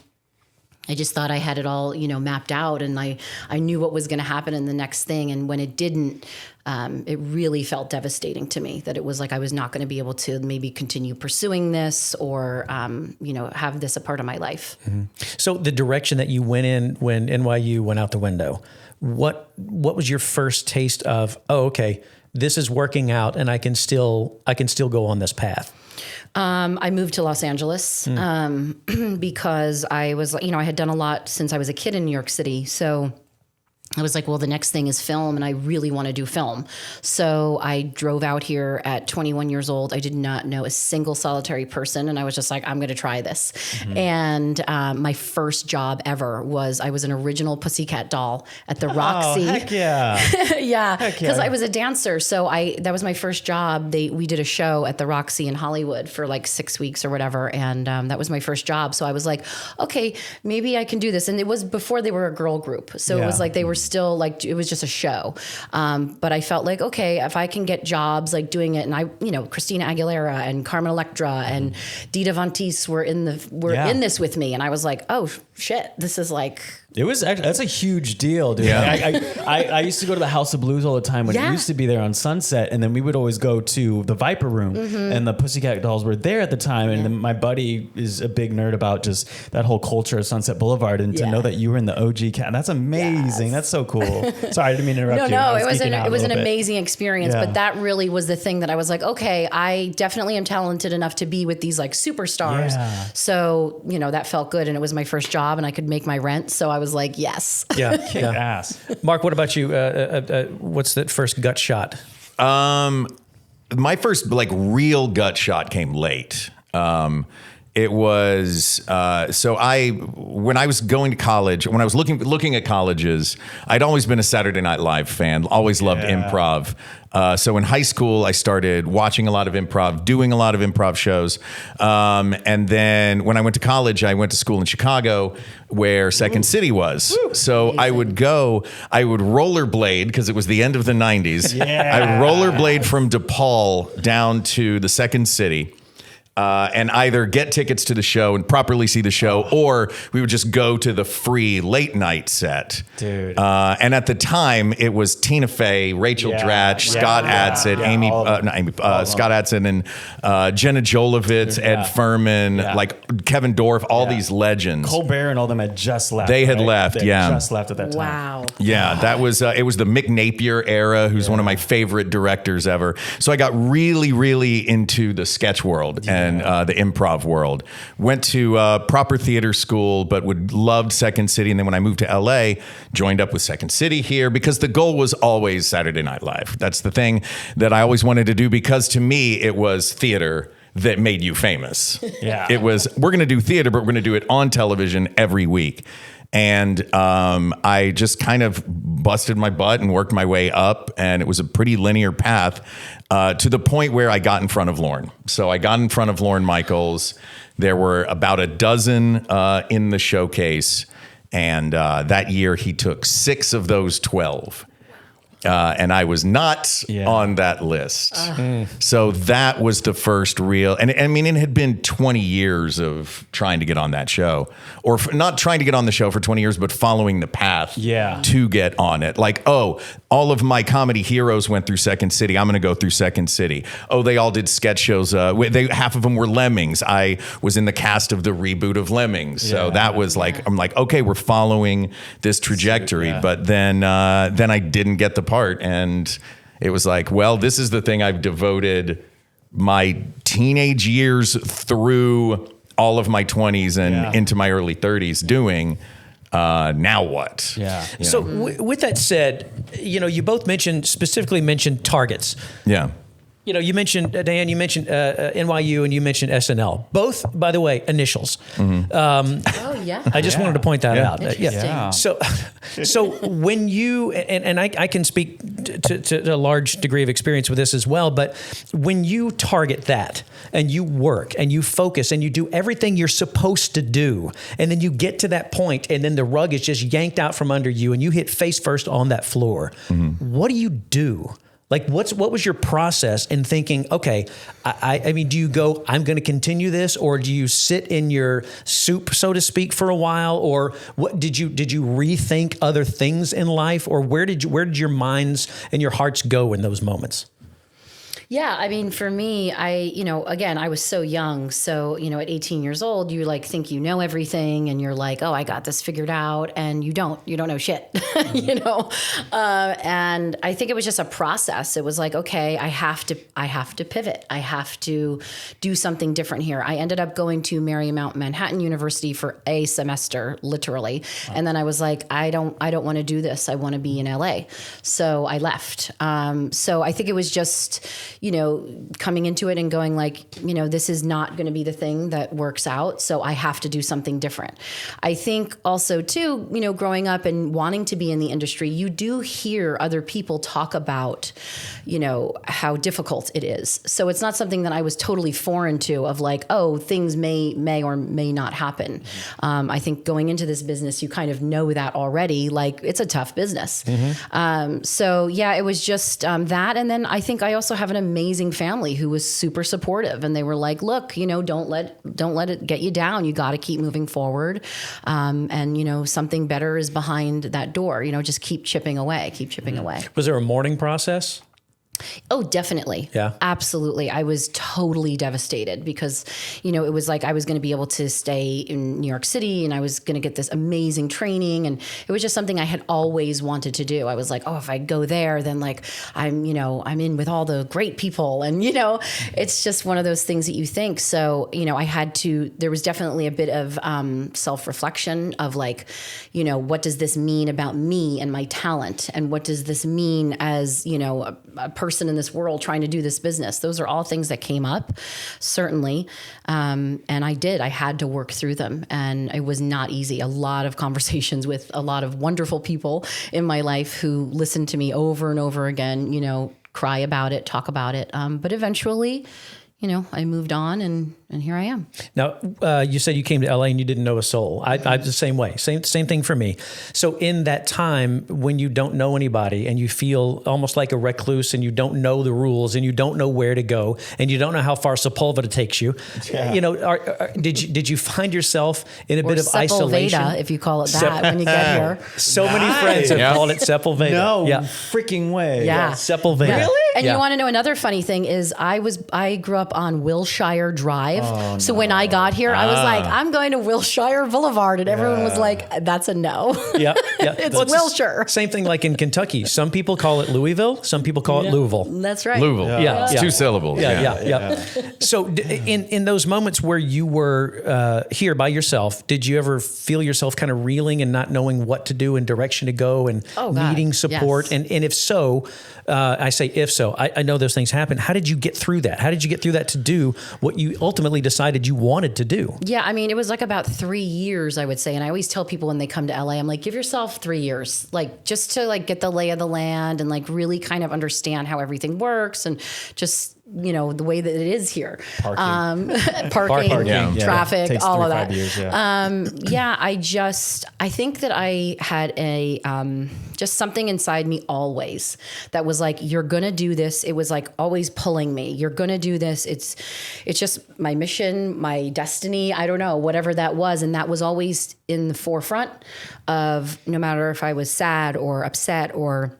I just thought I had it all, mapped out, and I knew what was going to happen in the next thing. And when it didn't, it really felt devastating to me that it was like I was not going to be able to maybe continue pursuing this or, have this a part of my life. Mm-hmm. So the direction that you went in when NYU went out the window, what was your first taste of, oh, okay, this is working out and I can still go on this path? I moved to Los Angeles because I was, I had done a lot since I was a kid in New York City. So I was like, well, the next thing is film, and I really want to do film. So I drove out here at 21 years old. I did not know a single solitary person, and I was just like, I'm going to try this. Mm-hmm. And my first job ever was I was an original Pussycat doll at the Roxy. Heck yeah. Yeah, because I was a dancer. So that was my first job. We did a show at the Roxy in Hollywood for like 6 weeks or whatever, and that was my first job. So I was like, okay, maybe I can do this. And it was before they were a girl group. So it was like they were still like, it was just a show. But I felt like, okay, if I can get jobs like doing it, and Christina Aguilera and Carmen Electra and Dita Von Teese were in this with me. And I was like, oh shit, this is like... It was actually, that's a huge deal, dude. Yeah. I used to go to the House of Blues all the time when it used to be there on Sunset, and then we would always go to the Viper Room, and the Pussycat Dolls were there at the time. And then my buddy is a big nerd about just that whole culture of Sunset Boulevard, and to know that you were in the OG cast, that's amazing. Yes. That's so cool. Sorry, I didn't mean to interrupt you. No, it was an amazing experience, but that really was the thing that I was like, okay, I definitely am talented enough to be with these like superstars. Yeah. So that felt good, and it was my first job, and I could make my rent. So I was like, yes. Yeah. Ass. Mark, what about you? What's that first gut shot? My first real gut shot came late. It was when I was going to college, when I was looking at colleges, I'd always been a Saturday Night Live fan, always loved improv. So in high school, I started watching a lot of improv, doing a lot of improv shows. And then when I went to college, I went to school in Chicago where Second City was. So amazing. I would rollerblade because it was the end of the 90s. Yeah. I would rollerblade from DePaul down to the Second City. And either get tickets to the show and properly see the show, or we would just go to the free late night set. Dude. And at the time, it was Tina Fey, Rachel Dratch, Scott Adsit, Scott Adsit, and Jenna Jolovitz, Ed Furman, like Kevin Dorff, all these legends. Colbert and all them had just left. They had left, just left at that time. Wow. Yeah, that was it was the Mick Napier era, who's one of my favorite directors ever. So I got really, really into the sketch world and the improv world. Went to proper theater school, but loved Second City. And then when I moved to LA, joined up with Second City here because the goal was always Saturday Night Live. That's the thing that I always wanted to do because to me, it was theater that made you famous. Yeah. It was, we're going to do theater, but we're going to do it on television every week. And I just kind of busted my butt and worked my way up. And it was a pretty linear path to the point where I got in front of Lorne. So I got in front of Lorne Michaels. There were about a dozen in the showcase. And that year he took 6 of those 12. And I was not on that list. So that was the first real, and I mean, it had been 20 years of trying to get on that show, or not trying to get on the show for 20 years, but following the path to get on it. Like, oh, all of my comedy heroes went through Second City. I'm going to go through Second City. Oh, they all did sketch shows. Half of them were Lemmings. I was in the cast of the reboot of Lemmings. So that was like, I'm like, okay, we're following this trajectory. But then I didn't get the part. And it was like, well, this is the thing I've devoted my teenage years through all of my 20s and into my early 30s doing. Now what? Yeah. So with that said, you both specifically mentioned targets. Yeah. You mentioned, Diane, you mentioned NYU and you mentioned SNL. Both, by the way, initials. Oh, yeah. I just wanted to point that out. Interesting. Yeah. So when you, and I can speak to a large degree of experience with this as well, but when you target that and you work and you focus and you do everything you're supposed to do, and then you get to that point and then the rug is just yanked out from under you and you hit face first on that floor, what do you do? Like, what was your process in thinking, okay, I mean, do you go, I'm going to continue this, or do you sit in your soup, so to speak, for a while, or what did you rethink other things in life, or where did your minds and your hearts go in those moments? Yeah, I mean, for me, again, I was so young. So, at 18 years old, you think you know everything and you're like, oh, I got this figured out. And you don't know shit, and I think it was just a process. It was like, okay, I have to pivot. I have to do something different here. I ended up going to Marymount Manhattan University for a semester, literally. Wow. And then I was like, I don't want to do this. I want to be in LA. So I left. So I think it was just, coming into it and going like, this is not going to be the thing that works out. So I have to do something different. I think also too, growing up and wanting to be in the industry, you do hear other people talk about, how difficult it is. So it's not something that I was totally foreign to, of like, oh, things may or may not happen. I think going into this business, you kind of know that already, like it's a tough business. So yeah, it was just that. And then I think I also have an amazing family who was super supportive, and they were like, look, don't let it get you down. You got to keep moving forward. And something better is behind that door, just keep chipping away. Was there a mourning process? Oh, definitely. Yeah. Absolutely. I was totally devastated because, it was like I was going to be able to stay in New York City and I was going to get this amazing training. And it was just something I had always wanted to do. I was like, oh, if I go there, then like I'm in with all the great people. And, it's just one of those things that you think. So, there was definitely a bit of self-reflection of like, what does this mean about me and my talent? And what does this mean as, a person in this world trying to do this business? Those are all things that came up, certainly. And I had to work through them, and it was not easy. A lot of conversations with a lot of wonderful people in my life who listened to me over and over again, cry about it, talk about it. But eventually, I moved on and here I am. Now, you said you came to LA and you didn't know a soul. I the same way. Same thing for me. So in that time when you don't know anybody and you feel almost like a recluse and you don't know the rules and you don't know where to go and you don't know how far Sepulveda takes you, did you find yourself in a bit of isolation? If you call it that when you get here. So many friends have called it Sepulveda. No freaking way. Yeah. Sepulveda. Really? And you want to know another funny thing is I grew up on Wilshire Drive. Oh, so when I got here, I was like, I'm going to Wilshire Boulevard. And everyone was like, that's a no. Yeah. It's Wilshire. Same thing like in Kentucky. Some people call it Louisville. Some people call it Louisville. That's right. Louisville. Yeah. It's 2 syllables. Yeah. So in those moments where you were here by yourself, did you ever feel yourself kind of reeling and not knowing what to do and direction to go and needing support? Yes. And if so, I say if so, I know those things happen. How did you get through that? How did you get through that to do what you ultimately decided you wanted to do? Yeah, I mean, it was like about 3 years, I would say. And I always tell people when they come to LA, I'm like, give yourself 3 years, like just to like get the lay of the land and like really kind of understand how everything works and just, the way that it is here. Parking, traffic, all of that. Years, I think that I had a, just something inside me always that was like, you're going to do this. It was like always pulling me. You're going to do this. It's just my mission, my destiny. I don't know, whatever that was. And that was always in the forefront of no matter if I was sad or upset or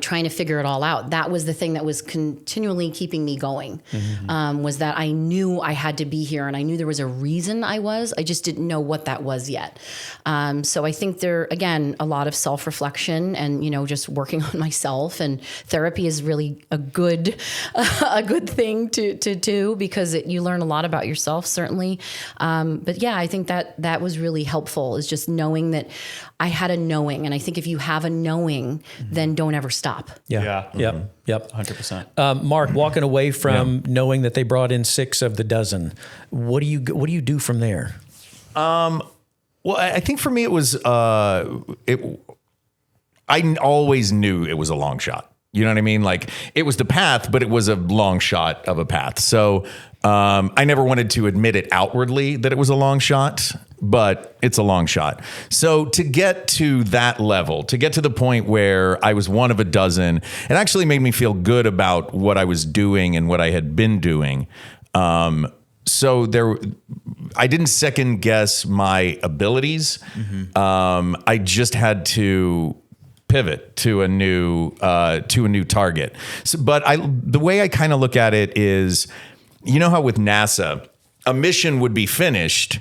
trying to figure it all out. That was the thing that was continually keeping me going, was that I knew I had to be here and I knew there was a reason I just didn't know what that was yet. So I think there, again, a lot of self-reflection and, just working on myself, and therapy is really a good thing to do, because you learn a lot about yourself, certainly. But yeah, I think that was really helpful, is just knowing that I had a knowing. And I think if you have a knowing, then don't ever stop. Yeah. Yep. 100%. Mark, walking away from knowing that they brought in 6 of the dozen, what do you do from there? Well, I think for me it was I always knew it was a long shot. You know what I mean? Like, it was the path, but it was a long shot of a path. So I never wanted to admit it outwardly that it was a long shot, but it's a long shot. So to get to that level, to get to the point where I was one of a dozen, it actually made me feel good about what I was doing and what I had been doing. So I didn't second guess my abilities. I just had to pivot to a new target. So, but the way I kind of look at it is, how with NASA, a mission would be finished,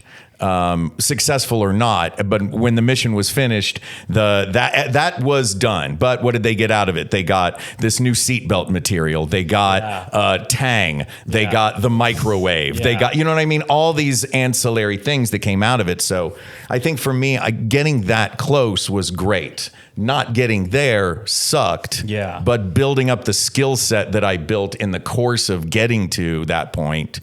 successful or not, but when the mission was finished, that was done. But what did they get out of it? They got this new seatbelt material. They got Tang. They got the microwave. They got, you know what I mean? All these ancillary things that came out of it. So I think for me, getting that close was great. Not getting there sucked. Yeah. But building up the skill set that I built in the course of getting to that point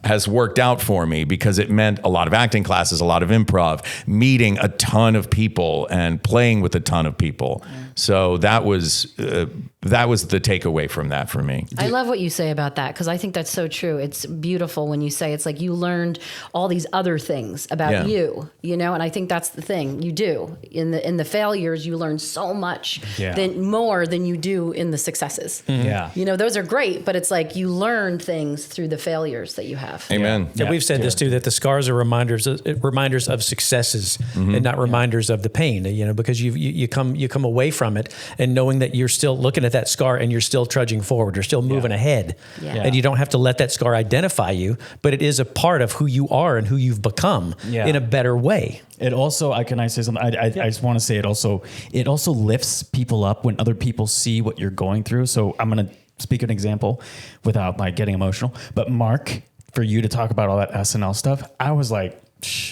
has worked out for me, because it meant a lot of acting classes, a lot of improv, meeting a ton of people and playing with a ton of people. So that was the takeaway from that for me. I love what you say about that, because I think that's so true. It's beautiful when you say it's like you learned all these other things about you, and I think that's the thing you do in the failures. You learn so much more than you do in the successes. Those are great, but it's like you learn things through the failures that you have. Amen. Yeah, we've said this too, that the scars are reminders of successes and not reminders of the pain. Because you come away from it and knowing that you're still looking at that scar and you're still trudging forward, you're still moving ahead, and you don't have to let that scar identify you, but it is a part of who you are and who you've become in a better way. It also, can I say something? I just want to say it also lifts people up when other people see what you're going through. So I'm going to speak an example without getting emotional. But Mark, for you to talk about all that SNL stuff, I was like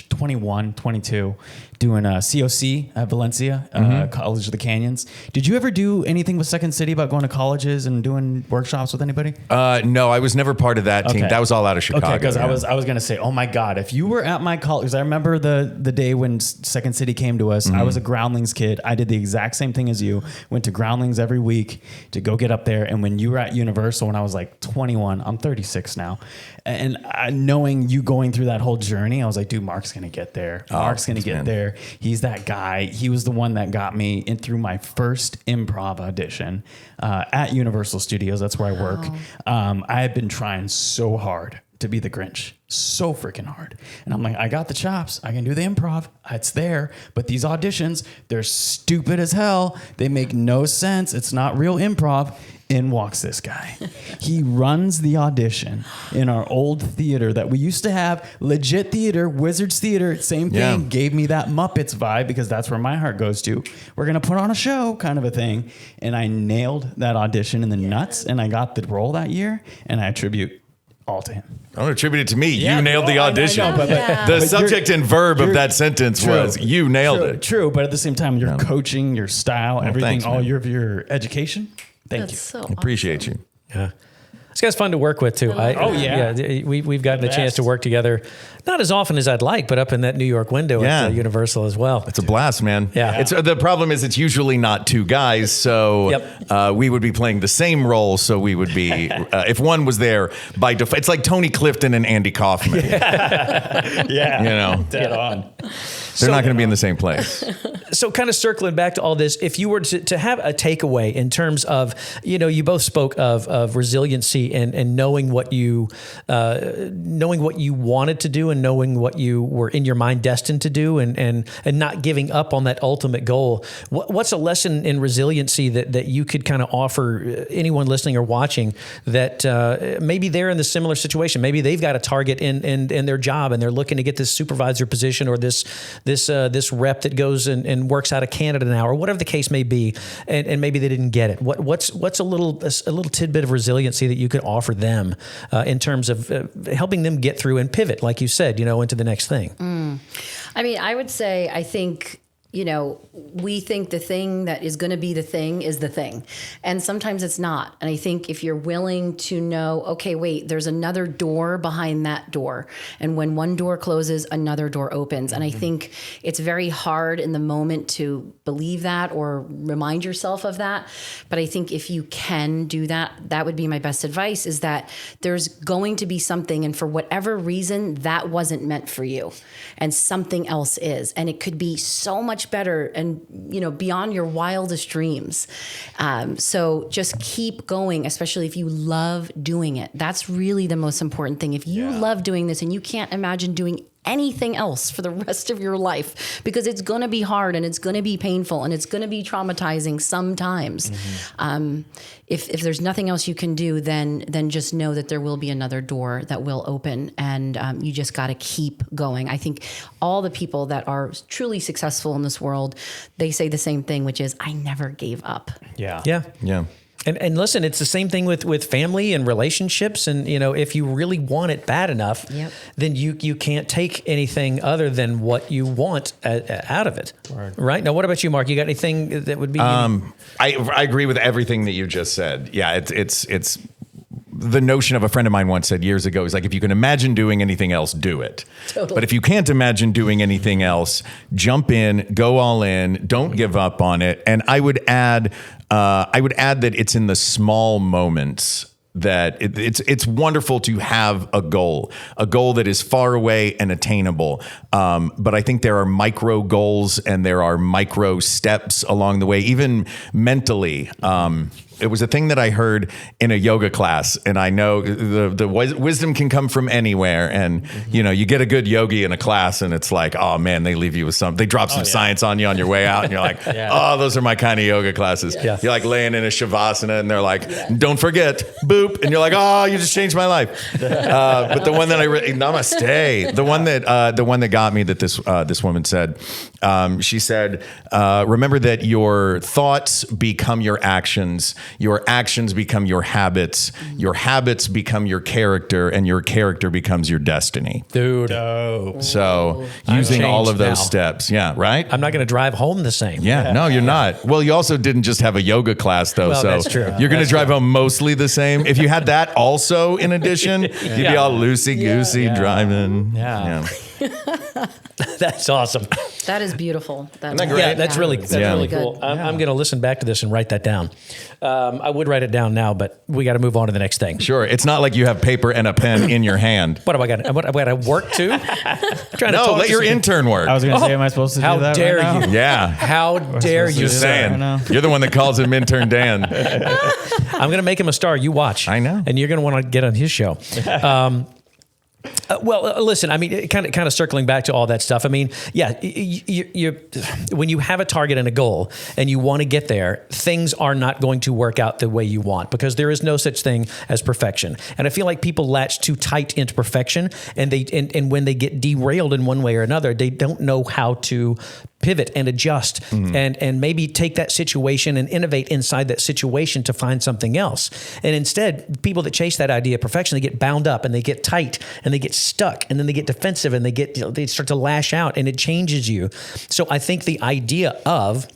21, 22, doing COC at Valencia, College of the Canyons. Did you ever do anything with Second City about going to colleges and doing workshops with anybody? No, I was never part of that team. That was all out of Chicago. Okay, because I was going to say, oh my God, if you were at my college, because I remember the day when Second City came to us, I was a Groundlings kid. I did the exact same thing as you, went to Groundlings every week to go get up there. And when you were at Universal, when I was like 21, I'm 36 now. And knowing you going through that whole journey, I was like, dude, Mark's going to get there. Mark's going to get there. He's that guy. He was the one that got me in through my first improv audition at Universal Studios. That's where I work. I had been trying so hard to be the Grinch. So freaking hard. And I'm like, I got the chops. I can do the improv. It's there. But these auditions, they're stupid as hell. They make no sense. It's not real improv. In walks this guy. He runs the audition in our old theater that we used to have, legit theater, Wizards Theater, same thing, gave me that Muppets vibe because that's where my heart goes to. We're going to put on a show kind of a thing. And I nailed that audition in the nuts and I got the role that year and I attribute all to him. I don't attribute it to me. You nailed the audition. I know, the subject and verb of that sentence was you nailed it. True, but at the same time, your coaching, your style, everything, thanks, all your education. Thank you. So Appreciate you. Yeah. This guy's fun to work with too. We've gotten the chance to work together, not as often as I'd like, but up in that New York window at Universal as well. It's a blast, man. Yeah. The problem is it's usually not two guys, so we would be playing the same role. So we would be if one was there by default. It's like Tony Clifton and Andy Kaufman. Yeah, you know, dead on. They're not going to be in the same place. So kind of circling back to all this, if you were to have a takeaway in terms of, you both spoke of resiliency and knowing what you wanted to do and knowing what you were in your mind destined to do and not giving up on that ultimate goal. What's a lesson in resiliency that you could kind of offer anyone listening or watching that maybe they're in the similar situation? Maybe they've got a target in their job and they're looking to get this supervisor position or this rep that goes and works out of Canada now, or whatever the case may be, and maybe they didn't get it. What's a little tidbit of resiliency that you could offer them in terms of helping them get through and pivot, like you said, into the next thing? I mean, I would say, I think, we think the thing that is going to be the thing is the thing. And sometimes it's not. And I think if you're willing to know, okay, wait, there's another door behind that door. And when one door closes, another door opens. And I think it's very hard in the moment to believe that or remind yourself of that. But I think if you can do that, that would be my best advice, is that there's going to be something. And for whatever reason, that wasn't meant for you. And something else is. And it could be so much better and beyond your wildest dreams. So just keep going, especially if you love doing it. That's really the most important thing. If you love doing this and you can't imagine doing anything else for the rest of your life, because it's going to be hard and it's going to be painful and it's going to be traumatizing sometimes. If there's nothing else you can do, then just know that there will be another door that will open, and you just got to keep going. I think all the people that are truly successful in this world, they say the same thing, which is, I never gave up. Yeah. And listen, it's the same thing with family and relationships. And, if you really want it bad enough, then you can't take anything other than what you want out of it. Right. Now, what about you, Mark? You got anything that would be? I agree with everything that you just said. Yeah, it's the notion of a friend of mine once said years ago is like, if you can imagine doing anything else, do it. Totally. But if you can't imagine doing anything else, jump in, go all in, don't give up on it. And I would add that it's in the small moments that it's wonderful to have a goal that is far away and attainable. But I think there are micro goals and there are micro steps along the way, even mentally. It was a thing that I heard in a yoga class, and I know the wisdom can come from anywhere. And you get a good yogi in a class, and it's like, oh man, they leave you with they drop some science on you on your way out, and you're like, oh, those are my kind of yoga classes. Yeah. You're like laying in a shavasana, and they're like, don't forget, boop, and you're like, oh, you just changed my life. But the one that namaste, the one that got me, that this woman said, she said, remember that your thoughts become your actions become your habits become your character, and your character becomes your destiny. Dude. Oh. So using all of those steps. Yeah, right? I'm not going to drive home the same. Yeah, no, you're not. Well, you also didn't just have a yoga class, though. Well, so that's true. You're going to drive home mostly the same. If you had that also in addition, you'd be all loosey-goosey driving. Yeah. That's awesome. That is beautiful. That's really cool. I'm going to listen back to this and write that down. I would write it down now, but we got to move on to the next thing. Sure. It's not like you have paper and a pen in your hand. What have I got? What I got to work too? Let your intern work. I was going to say, am I supposed to do that? How dare right you? Yeah. How dare you? Just saying. You're the one that calls him intern Dan. I'm going to make him a star. You watch. I know. And you're going to want to get on his show. Listen, I mean, kind of circling back to all that stuff. I mean, you when you have a target and a goal and you want to get there, things are not going to work out the way you want, because there is no such thing as perfection. And I feel like people latch too tight into perfection, and when they get derailed in one way or another, they don't know how to pivot and adjust and maybe take that situation and innovate inside that situation to find something else. And instead, people that chase that idea of perfection, they get bound up and they get tight and they get stuck, and then they get defensive and they start to lash out, and it changes you. So I think the idea of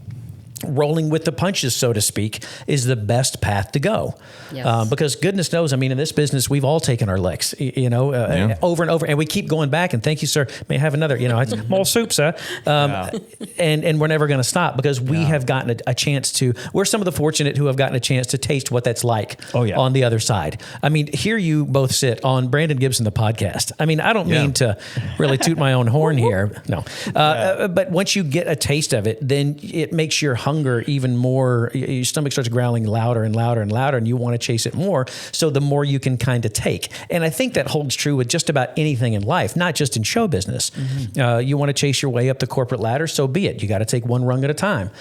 rolling with the punches, so to speak, is the best path to go. Yes. Because goodness knows, I mean, in this business, we've all taken our licks, over and over, and we keep going back. And thank you, sir. May I have another? It's more soup, sir. And we're never going to stop because we have gotten a chance to. We're some of the fortunate who have gotten a chance to taste what that's like on the other side. I mean, here you both sit on Brandon Gibson, the podcast. I mean, I don't mean to really toot my own horn here, no. But once you get a taste of it, then it makes your hunger even more. Your stomach starts growling louder and louder and louder, and you want to chase it more. So the more you can kind of take. And I think that holds true with just about anything in life, not just in show business. You want to chase your way up the corporate ladder, so be it. You got to take one rung at a time.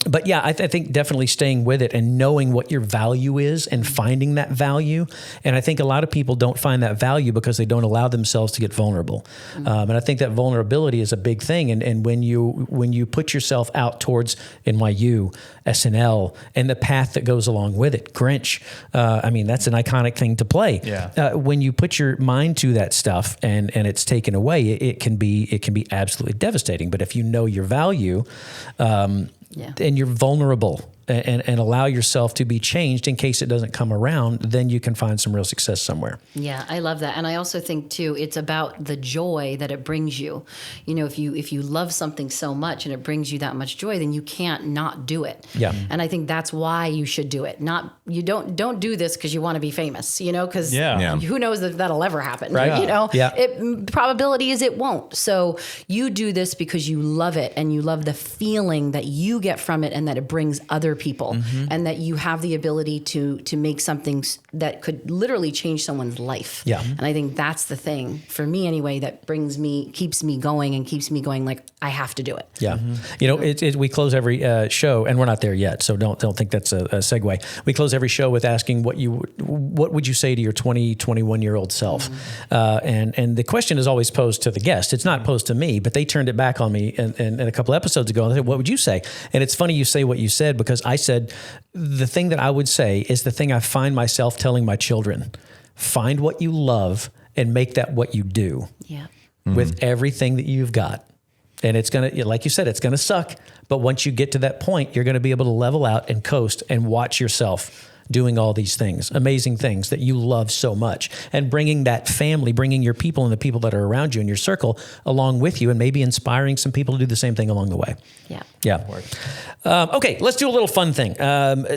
But yeah, I think definitely staying with it and knowing what your value is and finding that value. And I think a lot of people don't find that value because they don't allow themselves to get vulnerable. And I think that vulnerability is a big thing. And when you put yourself out towards NYU, SNL, and the path that goes along with it, Grinch, I mean, that's an iconic thing to play. When you put your mind to that stuff and it's taken away, it can be absolutely devastating. But if you know your value, and you're vulnerable and allow yourself to be changed in case it doesn't come around, then you can find some real success somewhere. Yeah, I love that. And I also think too, it's about the joy that it brings you. If you love something so much and it brings you that much joy, then you can't not do it. Yeah. And I think that's why you should do it. You don't do this because you want to be famous, because who knows if that'll ever happen, right? Probability is it won't. So you do this because you love it and you love the feeling that you get from it and that it brings other people, and that you have the ability to make something that could literally change someone's life. And I think that's the thing for me anyway that keeps me going like I have to do it. We close every show, and we're not there yet, so don't think that's a segue. We close every show with asking what would you say to your 21-year-old self, and the question is always posed to the guest. It's not posed to me, but they turned it back on me in a couple episodes ago. And they said, "What would you say?" And it's funny you say what you said, because I said the thing that I would say is the thing I find myself telling my children: find what you love and make that what you do. With everything that you've got. And it's going to, like you said, it's going to suck. But once you get to that point, you're going to be able to level out and coast and watch yourself doing all these things, amazing things that you love so much, and bringing that family, bringing your people and the people that are around you in your circle along with you, and maybe inspiring some people to do the same thing along the way. Okay, let's do a little fun thing.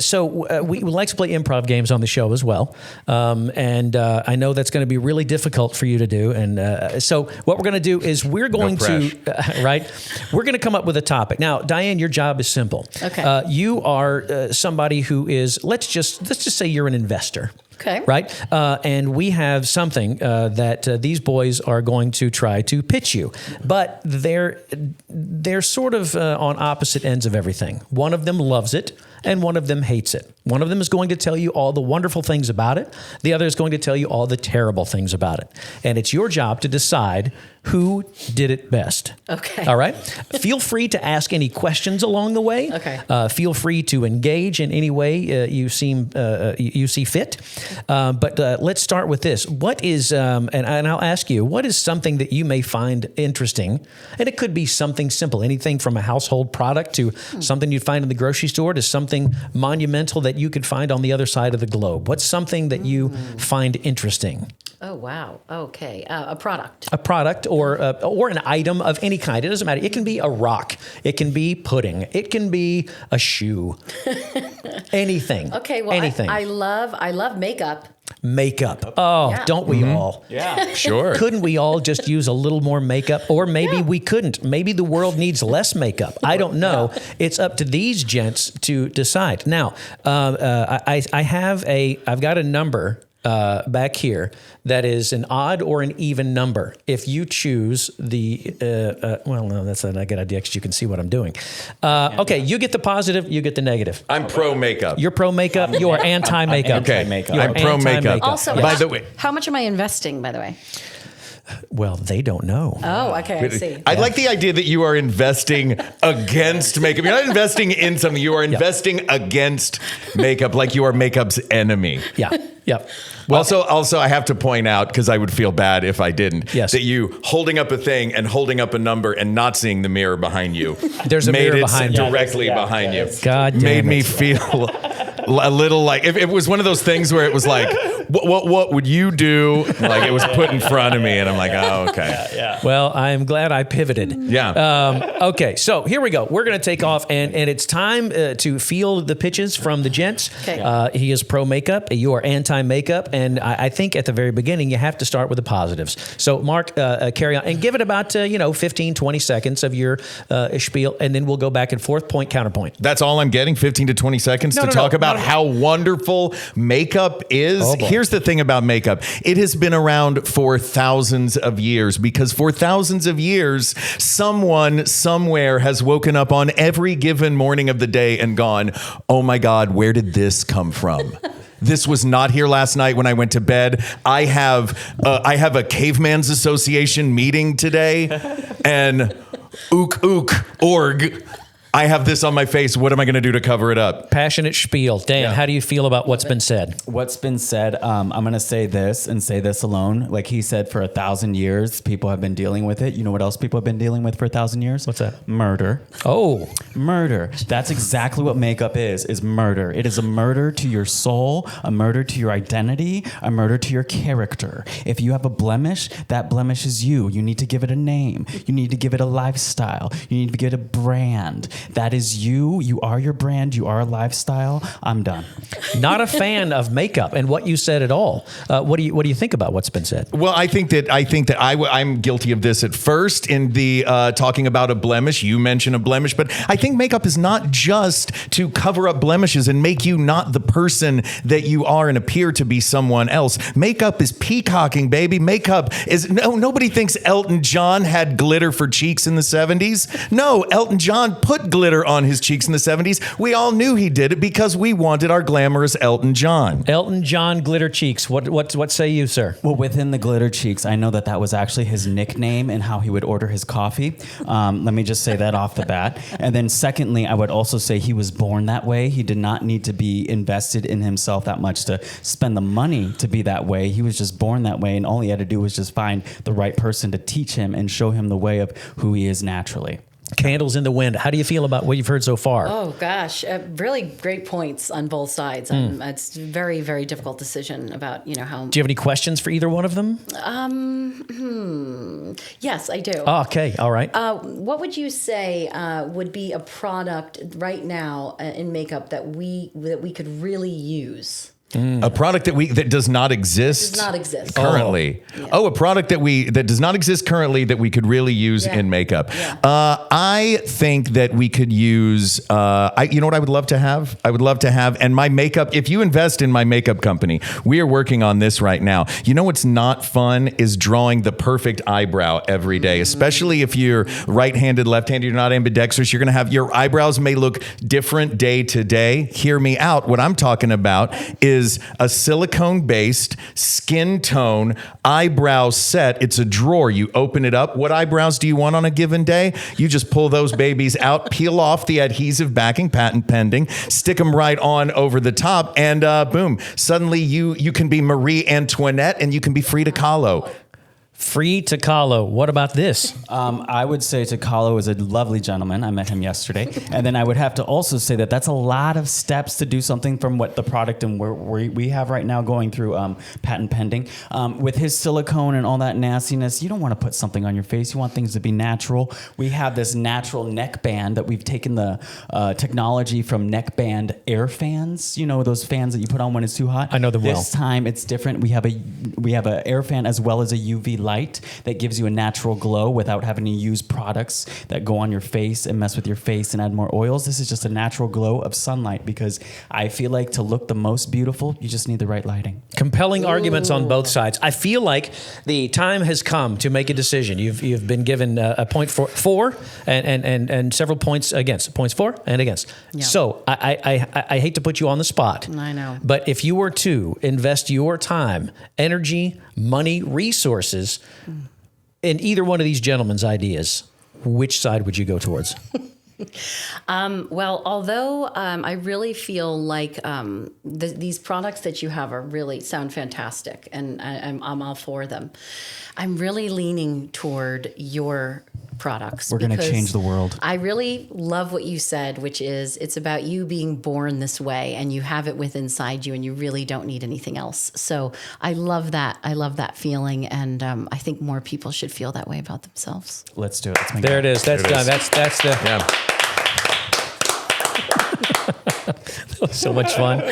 So we like to play improv games on the show as well. And I know that's going to be really difficult for you to do. And so what we're going to do is we're going we're going to come up with a topic. Now, Diane, your job is simple. Okay. You are somebody who is, let's just say you're an investor. Okay. Right? And we have something that these boys are going to try to pitch you. But they're sort of on opposite ends of everything. One of them loves it, and one of them hates it. One of them is going to tell you all the wonderful things about it. The other is going to tell you all the terrible things about it. And it's your job to decide who did it best. Okay. All right? Feel free to ask any questions along the way. Okay. Feel free to engage in any way you see fit. But let's start with this. What is, and I'll ask you, what is something that you may find interesting? And it could be something simple, anything from a household product to something you'd find in the grocery store to something monumental that you could find on the other side of the globe. What's something that you find interesting? Oh, wow. Okay. A product. A product or an item of any kind. It doesn't matter. It can be a rock. It can be pudding. It can be a shoe. Anything. Okay. Well, anything. I love makeup. Makeup. Oh, Yeah. don't we all? Yeah. Sure. Couldn't we all just use a little more makeup? Or maybe we couldn't. Maybe the world needs less makeup. I don't know. It's up to these gents to decide. Now, I've got a number back here that is an odd or an even number. If you choose the, no, that's not a good idea because you can see what I'm doing. Okay, you get the positive, you get the negative. I'm pro makeup. You're pro makeup, you are anti makeup. Okay, I'm pro makeup. Also, by the way, how much am I investing, by the way? Well, they don't know. Oh, okay, I see. I like the idea that you are investing against makeup. You're not investing in something. You are investing against makeup, like you are makeup's enemy. Yeah. Yep. Well, also, I have to point out, because I would feel bad if I didn't, Yes. that you holding up a thing and holding up a number and not seeing the mirror behind you. There's a made mirror it behind you. directly behind you. God damn made it. me feel a little like if it was one of those things where it was like, what would you do? Like it was put in front of me, and I'm like, oh, okay. Well, I'm glad I pivoted. Yeah. Okay, so here we go. We're going to take off, and it's time to field the pitches from the gents. Okay. He is pro makeup. You are anti makeup, and I think at the very beginning you have to start with the positives. So, Mark, carry on and give it about 15, 20 seconds of your spiel, and then we'll go back and forth, point counterpoint. That's all I'm getting, 15 to 20 seconds to talk about how wonderful makeup is. Oh, boy. Here's the thing about makeup. It has been around for thousands of years, because for thousands of years, someone somewhere has woken up on every given morning of the day and gone, oh my God, where did this come from? This was not here last night when I went to bed. I have a Caveman's Association meeting today, and org. I have this on my face. What am I going to do to cover it up? Passionate spiel. Dan, how do you feel about what's been said? What's been said, I'm going to say this and say this alone. Like he said, for 1,000 years, people have been dealing with it. You know what else people have been dealing with for 1,000 years? What's that? Murder. Oh. Murder. That's exactly what makeup is murder. It is a murder to your soul, a murder to your identity, a murder to your character. If you have a blemish, that blemish is you. You need to give it a name. You need to give it a lifestyle. You need to give it a brand. That is you. You are your brand. You are a lifestyle. I'm done. Not a fan of makeup and what you said at all. What do you think about what's been said? Well, I think that I'm guilty of this at first in the talking about a blemish. You mentioned a blemish, but I think makeup is not just to cover up blemishes and make you not the person that you are and appear to be someone else. Makeup is peacocking, baby. Makeup is nobody thinks Elton John had glitter for cheeks in the 70s. No, Elton John put glitter on his cheeks in the 70s. We all knew he did it because we wanted our glamorous Elton John. Elton John glitter cheeks. What say you, sir? Well, within the glitter cheeks, I know that was actually his nickname and how he would order his coffee. Let me just say that off the bat. And then secondly, I would also say he was born that way. He did not need to be invested in himself that much to spend the money to be that way. He was just born that way, and all he had to do was just find the right person to teach him and show him the way of who he is naturally. Candles in the wind. How do you feel about what you've heard so far? Oh gosh, really great points on both sides. It's a very, very difficult decision about how. Do you have any questions for either one of them? Yes, I do. Oh, okay, all right. What would you say would be a product right now in makeup that we could really use? A product that does not exist. Does not exist currently. A product that does not exist currently that we could really use in makeup. Yeah. I think that we could use. You know what I would love to have? I would love to have. And my makeup. If you invest in my makeup company, we are working on this right now. You know what's not fun is drawing the perfect eyebrow every day, especially if you're right-handed, left-handed. You're not ambidextrous. You're going to have your eyebrows may look different day to day. Hear me out. What I'm talking about is a silicone-based skin tone eyebrow set. It's a drawer. You open it up. What eyebrows do you want on a given day? You just pull those babies out, peel off the adhesive backing, patent pending, stick them right on over the top, and boom. Suddenly you can be Marie Antoinette and you can be Frida Kahlo. Frida Kahlo. What about this? I would say Kahlo is a lovely gentleman. I met him yesterday. And then I would have to also say that's a lot of steps to do something from what the product and where we have right now going through patent pending. With his silicone and all that nastiness, you don't want to put something on your face. You want things to be natural. We have this natural neck band that we've taken the technology from neck band air fans. You know, those fans that you put on when it's too hot? I know them well. This time it's different. We have a air fan as well as a UV light that gives you a natural glow without having to use products that go on your face and mess with your face and add more oils. This is just a natural glow of sunlight, because I feel like to look the most beautiful, you just need the right lighting. Compelling arguments on both sides. I feel like the time has come to make a decision. You've been given a point for and several points against. Points for and against. Yeah. So I hate to put you on the spot. I know. But if you were to invest your time, energy, money, resources in either one of these gentlemen's ideas, which side would you go towards? Well, although I really feel like these products that you have are really sound fantastic, and I'm all for them. I'm really leaning toward your products. We're going to because change the world. I really love what you said, which is it's about you being born this way, and you have it within inside you, and you really don't need anything else. So I love that. I love that feeling, and I think more people should feel that way about themselves. Let's do it. Let's make There it is. That's done. That's the. Yeah. That was so much fun.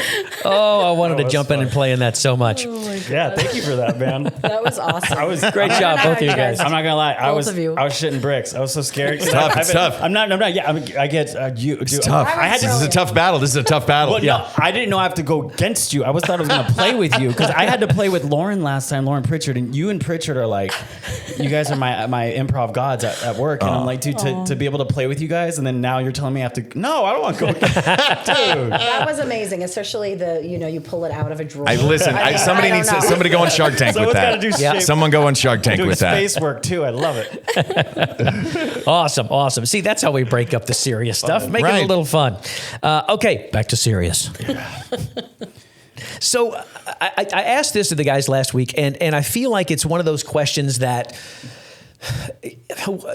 Oh, I wanted to jump in and play in that so much. Yeah, thank you for that, man. That was awesome. Great job, both of you guys. I'm not gonna lie. I was of you. shitting bricks. I was so scared. It's tough. It's tough. I'm not. Yeah. I get you. It's tough. This is a tough battle. This is a tough battle. Well, no, I didn't know I have to go against you. I thought I was going to play with you because I had to play with Lauren last time, Lauren Pritchard, and you and Pritchard are like, you guys are my improv gods at work, and I'm like, dude, to be able to play with you guys, and then now you're telling me I have to. No, I don't want to go. Dude, that was amazing, especially you pull it out of a drawer. Somebody go on Shark Tank with that. Yeah. Someone go on Shark Tank doing with that. Space work too. I love it. Awesome. See, that's how we break up the serious stuff. Make it a little fun. Okay, back to serious. So I asked this to the guys last week, and I feel like it's one of those questions that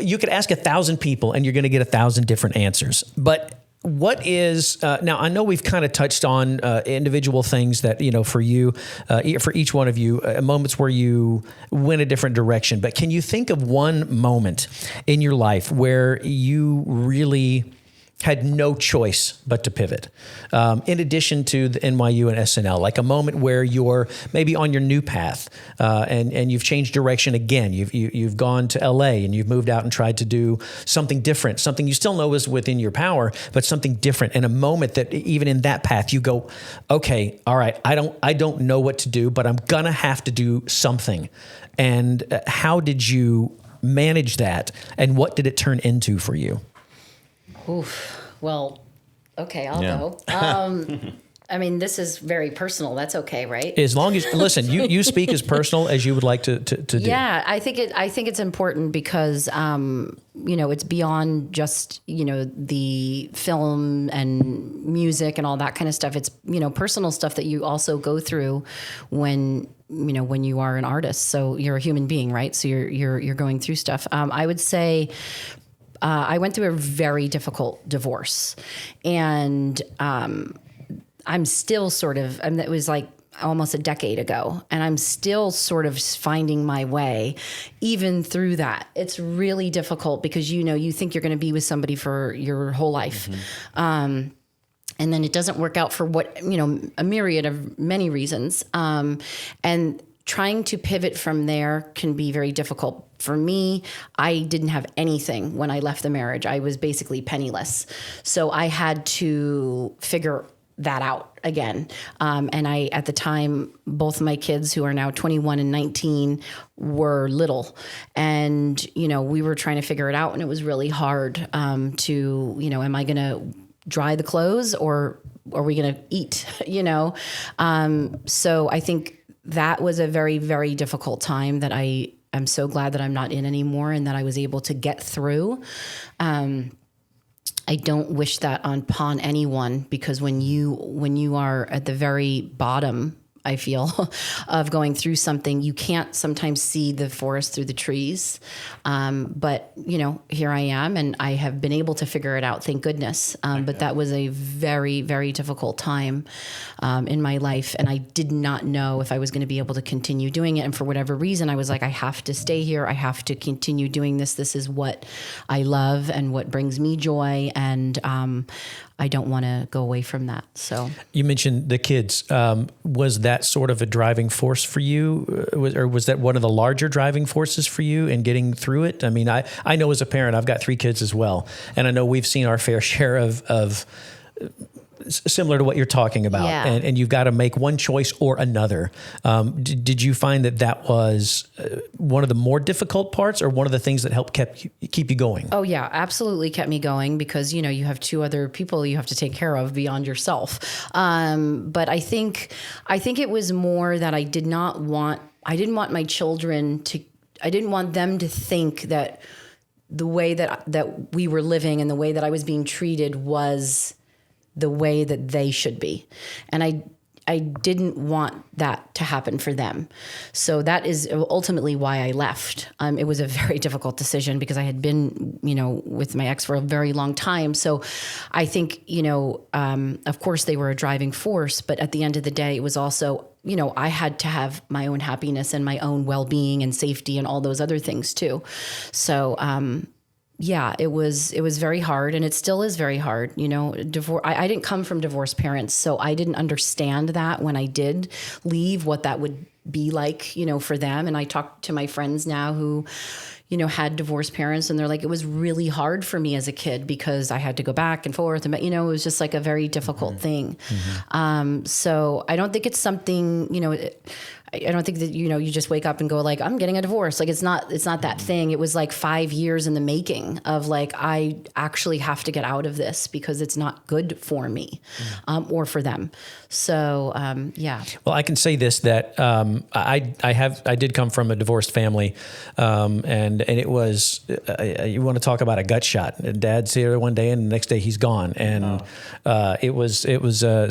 you could ask 1,000 people and you're going to get 1,000 different answers. But what is now? I know we've kind of touched on individual things that for you, for each one of you, moments where you went a different direction. But can you think of one moment in your life where you really had no choice but to pivot, in addition to the NYU and SNL, like a moment where you're maybe on your new path and you've changed direction again. You've gone to LA and you've moved out and tried to do something different, something you still know is within your power, but something different. And a moment that even in that path you go, okay, all right, I don't know what to do, but I'm gonna have to do something. And how did you manage that, and what did it turn into for you? Oof. Well, okay, I'll go. I mean, this is very personal. That's okay, right? As long as listen, you speak as personal as you would like to do. Yeah, I think it's important because it's beyond just the film and music and all that kind of stuff. It's personal stuff that you also go through when you are an artist. So you're a human being, right? So you're going through stuff. I would say. I went through a very difficult divorce, and I'm still sort of, it was like almost a decade ago, and I'm still sort of finding my way even through that. It's really difficult because, you think you're going to be with somebody for your whole life. Mm-hmm. And then it doesn't work out for a myriad of many reasons. And trying to pivot from there can be very difficult. For me, I didn't have anything when I left the marriage. I was basically penniless. So I had to figure that out again. And at the time, both my kids, who are now 21 and 19, were little. And, we were trying to figure it out, and it was really hard to, am I going to dry the clothes or are we going to eat, So I think that was a very, very difficult time that I'm so glad that I'm not in anymore and that I was able to get through. I don't wish that upon anyone, because when you are at the very bottom, I feel, of going through something, you can't sometimes see the forest through the trees. But, here I am, and I have been able to figure it out, thank goodness. But that was a very, very difficult time in my life. And I did not know if I was going to be able to continue doing it. And for whatever reason, I was like, I have to stay here. I have to continue doing this. This is what I love and what brings me joy. And I don't want to go away from that. So you mentioned the kids. Was that sort of a driving force for you, or was that one of the larger driving forces for you in getting through it? I mean, I know as a parent, I've got 3 kids as well, and I know we've seen our fair share of similar to what you're talking about, and you've got to make one choice or another. Did you find that was one of the more difficult parts, or one of the things that helped keep you going? Oh yeah, absolutely kept me going, because you have 2 other people you have to take care of beyond yourself. But I think it was more that I didn't want my children to. I didn't want them to think that the way that we were living and the way that I was being treated was the way that they should be. And I didn't want that to happen for them. So that is ultimately why I left. It was a very difficult decision because I had been, with my ex for a very long time. So I think, of course they were a driving force, but at the end of the day, it was also, I had to have my own happiness and my own well-being and safety and all those other things too. So, yeah, it was very hard, and it still is very hard. Divorce. I didn't come from divorced parents, so I didn't understand that when I did leave, what that would be like, for them. And I talked to my friends now who, had divorced parents, and they're like, it was really hard for me as a kid because I had to go back and forth, and it was just like a very difficult thing. So I don't think it's something, I don't think that, you just wake up and go like, I'm getting a divorce. Like, it's not that thing. It was like 5 years in the making of like, I actually have to get out of this because it's not good for me, or for them. So, yeah. Well, I can say this, that I did come from a divorced family, and it was, you want to talk about a gut shot. Dad's here one day and the next day he's gone. And it was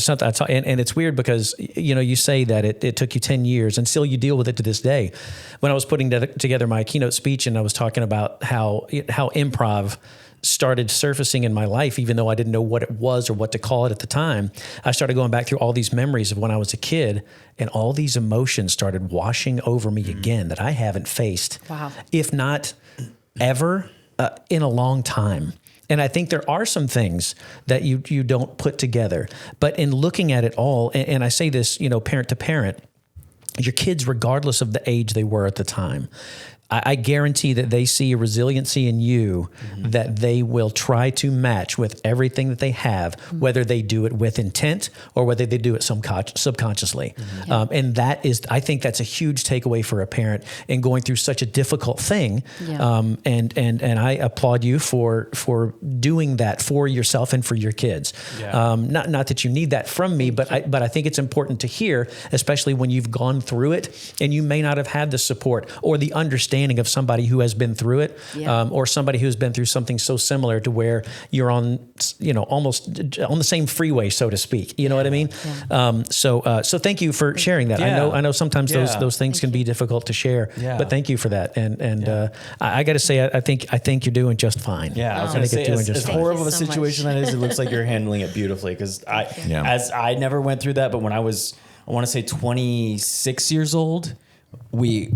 something, and it's weird because, you say that it took you 10 years and still you deal with it to this day. When I was putting together my keynote speech and I was talking about how improv started surfacing in my life, even though I didn't know what it was or what to call it at the time, I started going back through all these memories of when I was a kid, and all these emotions started washing over me again that I haven't faced, if not ever, in a long time. And I think there are some things that you don't put together. But in looking at it all, and I say this, parent to parent, your kids, regardless of the age they were at the time, I guarantee that they see a resiliency in you that they will try to match with everything that they have, whether they do it with intent or whether they do it subconsciously. And that is, I think that's a huge takeaway for a parent in going through such a difficult thing. And I applaud you for doing that for yourself and for your kids. Not that you need that from me, but I think it's important to hear, especially when you've gone through it and you may not have had the support or the understanding of somebody who has been through it, or somebody who's been through something so similar to where you're on, almost on the same freeway, so to speak. You know what I mean? So thank you for sharing that. I know sometimes those things can be difficult to share, but thank you for that. And I got to say, I think you're doing just fine. I was going to say, as horrible of a situation that is, it looks like you're handling it beautifully. Because as I never went through that, but when I want to say 26 years old, we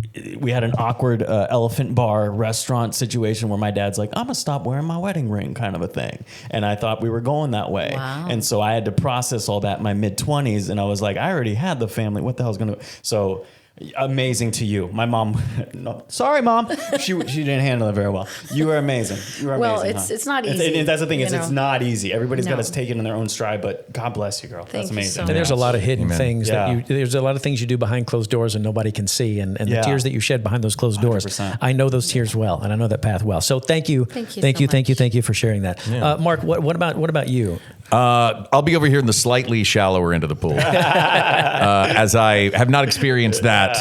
had an awkward elephant bar restaurant situation where my dad's like, I'm gonna stop wearing my wedding ring, kind of a thing. And I thought we were going that way. And so I had to process all that in my mid-20s, and I was like, I already had the family. What the hell's gonna... So amazing to you. My mom, no, sorry, Mom. She didn't handle it very well. You were amazing. You were amazing. Well, it's not easy. And that's the thing, is it's not easy. Everybody's got to take it in their own stride, but God bless you, girl. That's amazing. So and there's a lot of hidden things there's a lot of things you do behind closed doors and nobody can see. And the tears that you shed behind those closed doors, 100%. I know those tears well, and I know that path well. So thank you for sharing that. Mark, what about you? I'll be over here in the slightly shallower end of the pool, as I have not experienced that,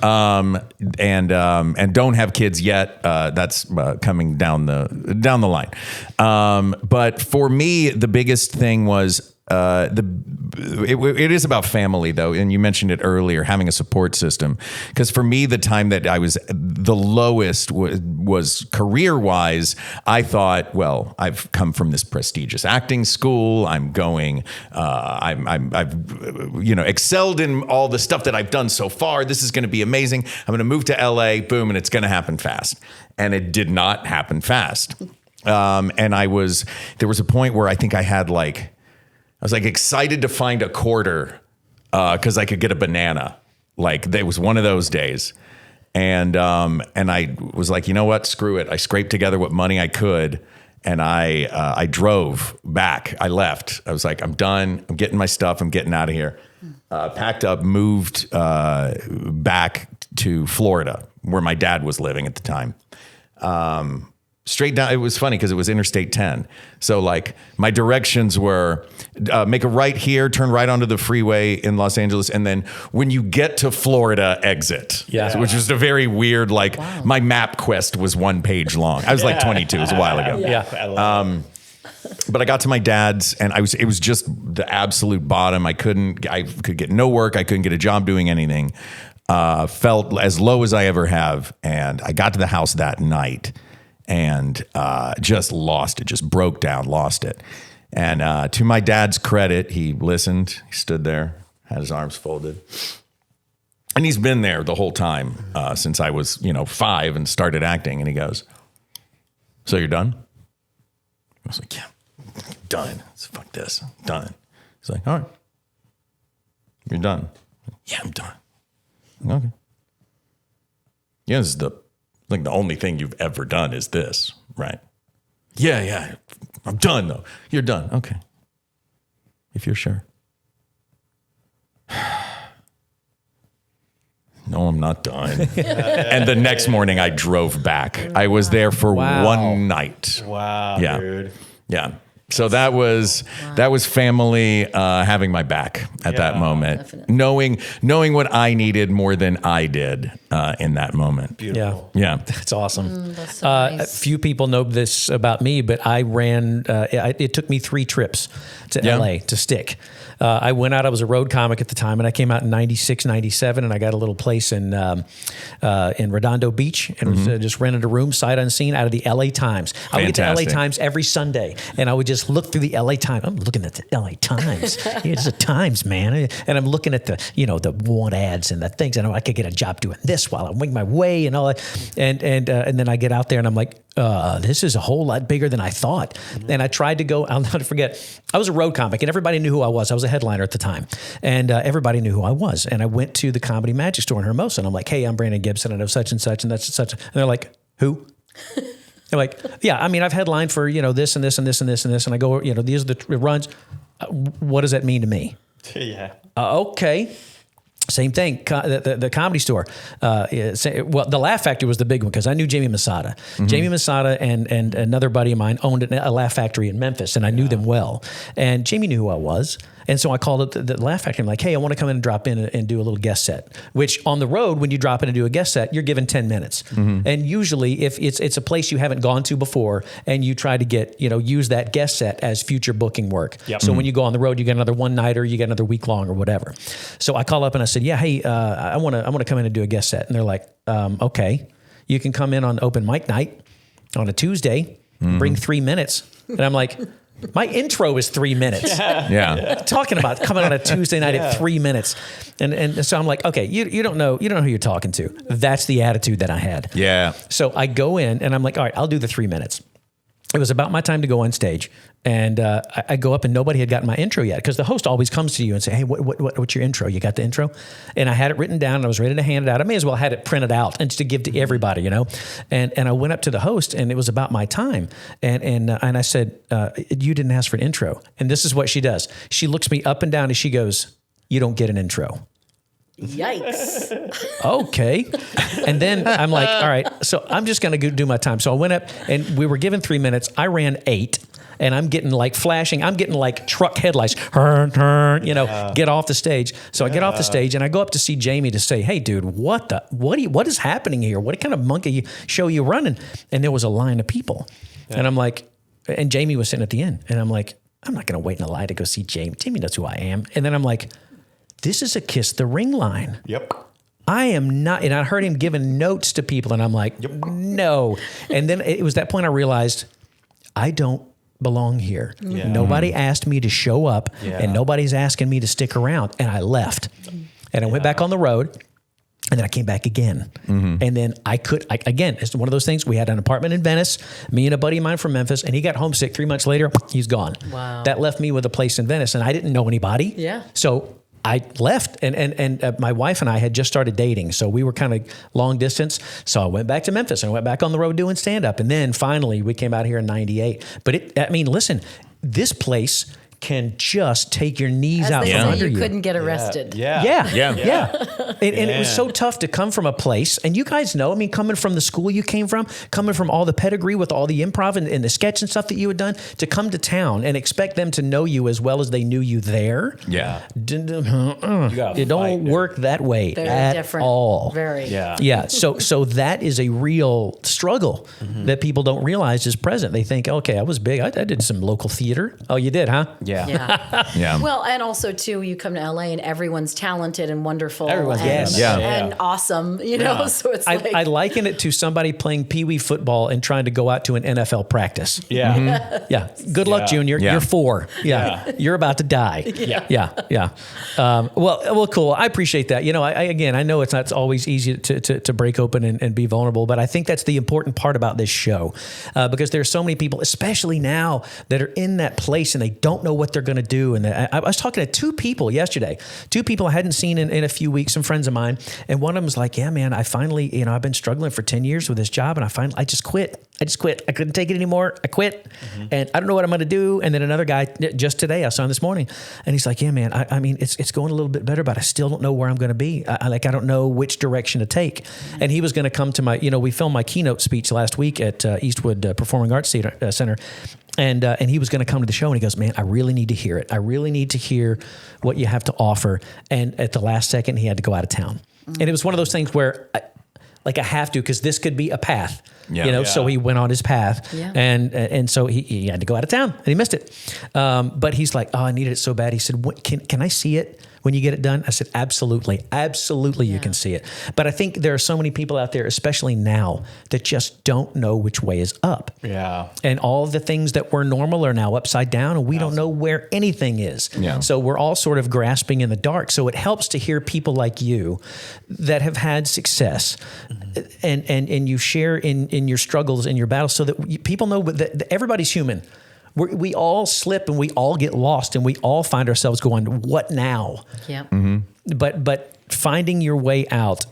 and don't have kids yet. That's coming down the line. But for me, the biggest thing was it is about family, though, and you mentioned it earlier, having a support system. Because for me, the time that I was the lowest was career-wise. I thought, well, I've come from this prestigious acting school. I'm going. I've excelled in all the stuff that I've done so far. This is going to be amazing. I'm going to move to LA. Boom, and it's going to happen fast. And it did not happen fast. And there was a point where I think I was excited to find a quarter because I could get a banana. Like, it was one of those days. And I was like, you know what? Screw it. I scraped together what money I could, and I drove back. I left. I was like, I'm done. I'm getting my stuff. I'm getting out of here. Packed up, moved back to Florida, where my dad was living at the time. straight down. It was funny because it was Interstate 10. So like my directions were make a right here, turn right onto the freeway in Los Angeles. And then when you get to Florida, exit. Yeah. So, which was a very weird, like my map quest was 1 page long. I was like 22. It was a while ago. Yeah. But I got to my dad's and it was just the absolute bottom. I could get no work. I couldn't get a job doing anything. Felt as low as I ever have. And I got to the house that night and just lost it, just broke down, lost it. And to my dad's credit, he listened, he stood there, had his arms folded. And he's been there the whole time since I was, 5 and started acting. And he goes, "So you're done?" I was like, "Yeah, I'm done. So fuck this, I'm done." He's like, "All right, you're done." "Yeah, I'm done." "Okay. Yeah, this is the only thing you've ever done is this, right?" Yeah, I'm done though." "You're done." "Okay. If you're sure." "No, I'm not done." And the next morning I drove back. I was there for one night. Wow, Yeah. dude. Yeah. So that was family having my back at that moment, Definitely. knowing what I needed more than I did in that moment. Beautiful. Yeah. That's awesome. That's so nice. A few people know this about me, but I ran, it took me 3 trips to LA to stick. I went out, I was a road comic at the time, and I came out in 96, 97, and I got a little place in Redondo Beach, and was, just rented a room, sight unseen, out of the LA Times. I would get to LA Fantastic. Times every Sunday, and I would just look through the LA Times. I'm looking at the LA Times. It's the Times, man. And I'm looking at the want ads and the things, and I could get a job doing this while I'm making my way and all that. And then I get out there, and I'm like, this is a whole lot bigger than I thought. And I tried to go, I'll never forget, I was a road comic and everybody knew who I was. I was a headliner at the time. And everybody knew who I was. And I went to the Comedy Magic Store in Hermosa and I'm like, "Hey, I'm Brandon Gibson. I know such and such and that's such. And they're like, "Who?" They're like, "Yeah, I mean, I've headlined for, this and this and this and this and this." And I go, "These are the runs." What does that mean to me? Yeah. Okay. Same thing, the Comedy Store. The Laugh Factory was the big one because I knew Jamie Masada. Jamie Masada and another buddy of mine owned a Laugh Factory in Memphis, and I knew them well. And Jamie knew who I was. And so I called up the Laugh Factory. I'm like, "Hey, I want to come in and drop in and do a little guest set." Which on the road, when you drop in and do a guest set, you're given 10 minutes. And usually, if it's a place you haven't gone to before, and you try to get use that guest set as future booking work. Yep. So when you go on the road, you get another one nighter, you get another week long or whatever. So I call up and I said, "Yeah, hey, I want to come in and do a guest set." And they're like, "Okay, you can come in on open mic night on a Tuesday, bring 3 minutes." And I'm like, my intro is 3 minutes. Yeah. Talking about coming on a Tuesday night at 3 minutes. And so I'm like, okay, you don't know who you're talking to. That's the attitude that I had. Yeah. So I go in and I'm like, all right, I'll do the 3 minutes. It was about my time to go on stage. And I go up and nobody had gotten my intro yet because the host always comes to you and say, "Hey, what's your intro? You got the intro?" And I had it written down and I was ready to hand it out. I may as well had it printed out and just to give to everybody, And I went up to the host and it was about my time. And I said, "You didn't ask for an intro." And this is what she does. She looks me up and down and she goes, "You don't get an intro." Yikes. Okay. And then I'm like, all right, so I'm just going to go do my time. So I went up and we were given 3 minutes. I ran 8 and I'm getting like flashing. I'm getting like truck headlights, get off the stage. So I get off the stage and I go up to see Jamie to say, "Hey dude, what is happening here? What kind of monkey show you running?" And there was a line of people. And I'm like, and Jamie was sitting at the end and I'm like, I'm not going to wait in a line to go see Jamie. Jamie knows who I am. And then I'm like, this is a Kiss the Ring line. Yep. I am not, and I heard him giving notes to people, and I'm like, no. And then it was that point I realized I don't belong here. Yeah. Nobody asked me to show up, and nobody's asking me to stick around, and I left. And I went back on the road, and then I came back again. And then again, it's one of those things. We had an apartment in Venice, me and a buddy of mine from Memphis, and he got homesick 3 months later. He's gone. Wow. That left me with a place in Venice, and I didn't know anybody. Yeah. So I left and my wife and I had just started dating. So we were kind of long distance. So I went back to Memphis and I went back on the road doing stand up. And then finally we came out here in 98. But listen, this place can just take your knees As out they from say, under you you. couldn't get arrested. Yeah. And it was so tough to come from a place, and you guys know, I mean, coming from the school you came from, coming from all the pedigree with all the improv and the sketch and stuff that you had done, to come to town and expect them to know you as well as they knew you there. Yeah. It don't work that way Very at different. all. Very. Yeah. So that is a real struggle that people don't realize is present. They think, okay, I was big. I did some local theater. Oh, you did, huh? Yeah. Well, and also too, you come to LA and everyone's talented and wonderful. Everyone's and awesome, you know? So it's I liken it to somebody playing Pee-wee football and trying to go out to an NFL practice. Yeah. Good luck, Junior. Yeah. You're 4. Yeah. You're about to die. Yeah. Well, cool. I appreciate that. You know, I know it's not always easy to break open and be vulnerable, but I think that's the important part about this show, because there's so many people, especially now, that are in that place and they don't know what they're going to do. And I was talking to 2 people yesterday, 2 people I hadn't seen in a few weeks, some friends of mine, and one of them was like, yeah, man, I finally, I've been struggling for 10 years with this job, and I just quit. I couldn't take it anymore. I quit, and I don't know what I'm going to do. And then another guy just today, I saw him this morning, and he's like, yeah, man, I mean, it's going a little bit better, but I still don't know where I'm going to be. I don't know which direction to take. And he was going to come to my, we filmed my keynote speech last week at Eastwood Performing Arts Center. And he was going to come to the show, and he goes, man, I really need to hear it. I really need to hear what you have to offer. And at the last second, he had to go out of town. And it was one of those things where I have to, because this could be a path, so he went on his path, and so he had to go out of town, and he missed it. But he's like, oh, I needed it so bad. He said, can I see it when you get it done? I said, absolutely, you can see it. But I think there are so many people out there, especially now, that just don't know which way is up. Yeah. And all the things that were normal are now upside down, and we don't know where anything is. Yeah. So we're all sort of grasping in the dark. So it helps to hear people like you that have had success, and you share in your struggles and your battles, so that people know that everybody's human. We all slip and we all get lost, and we all find ourselves going, what now? Yeah. But finding your way out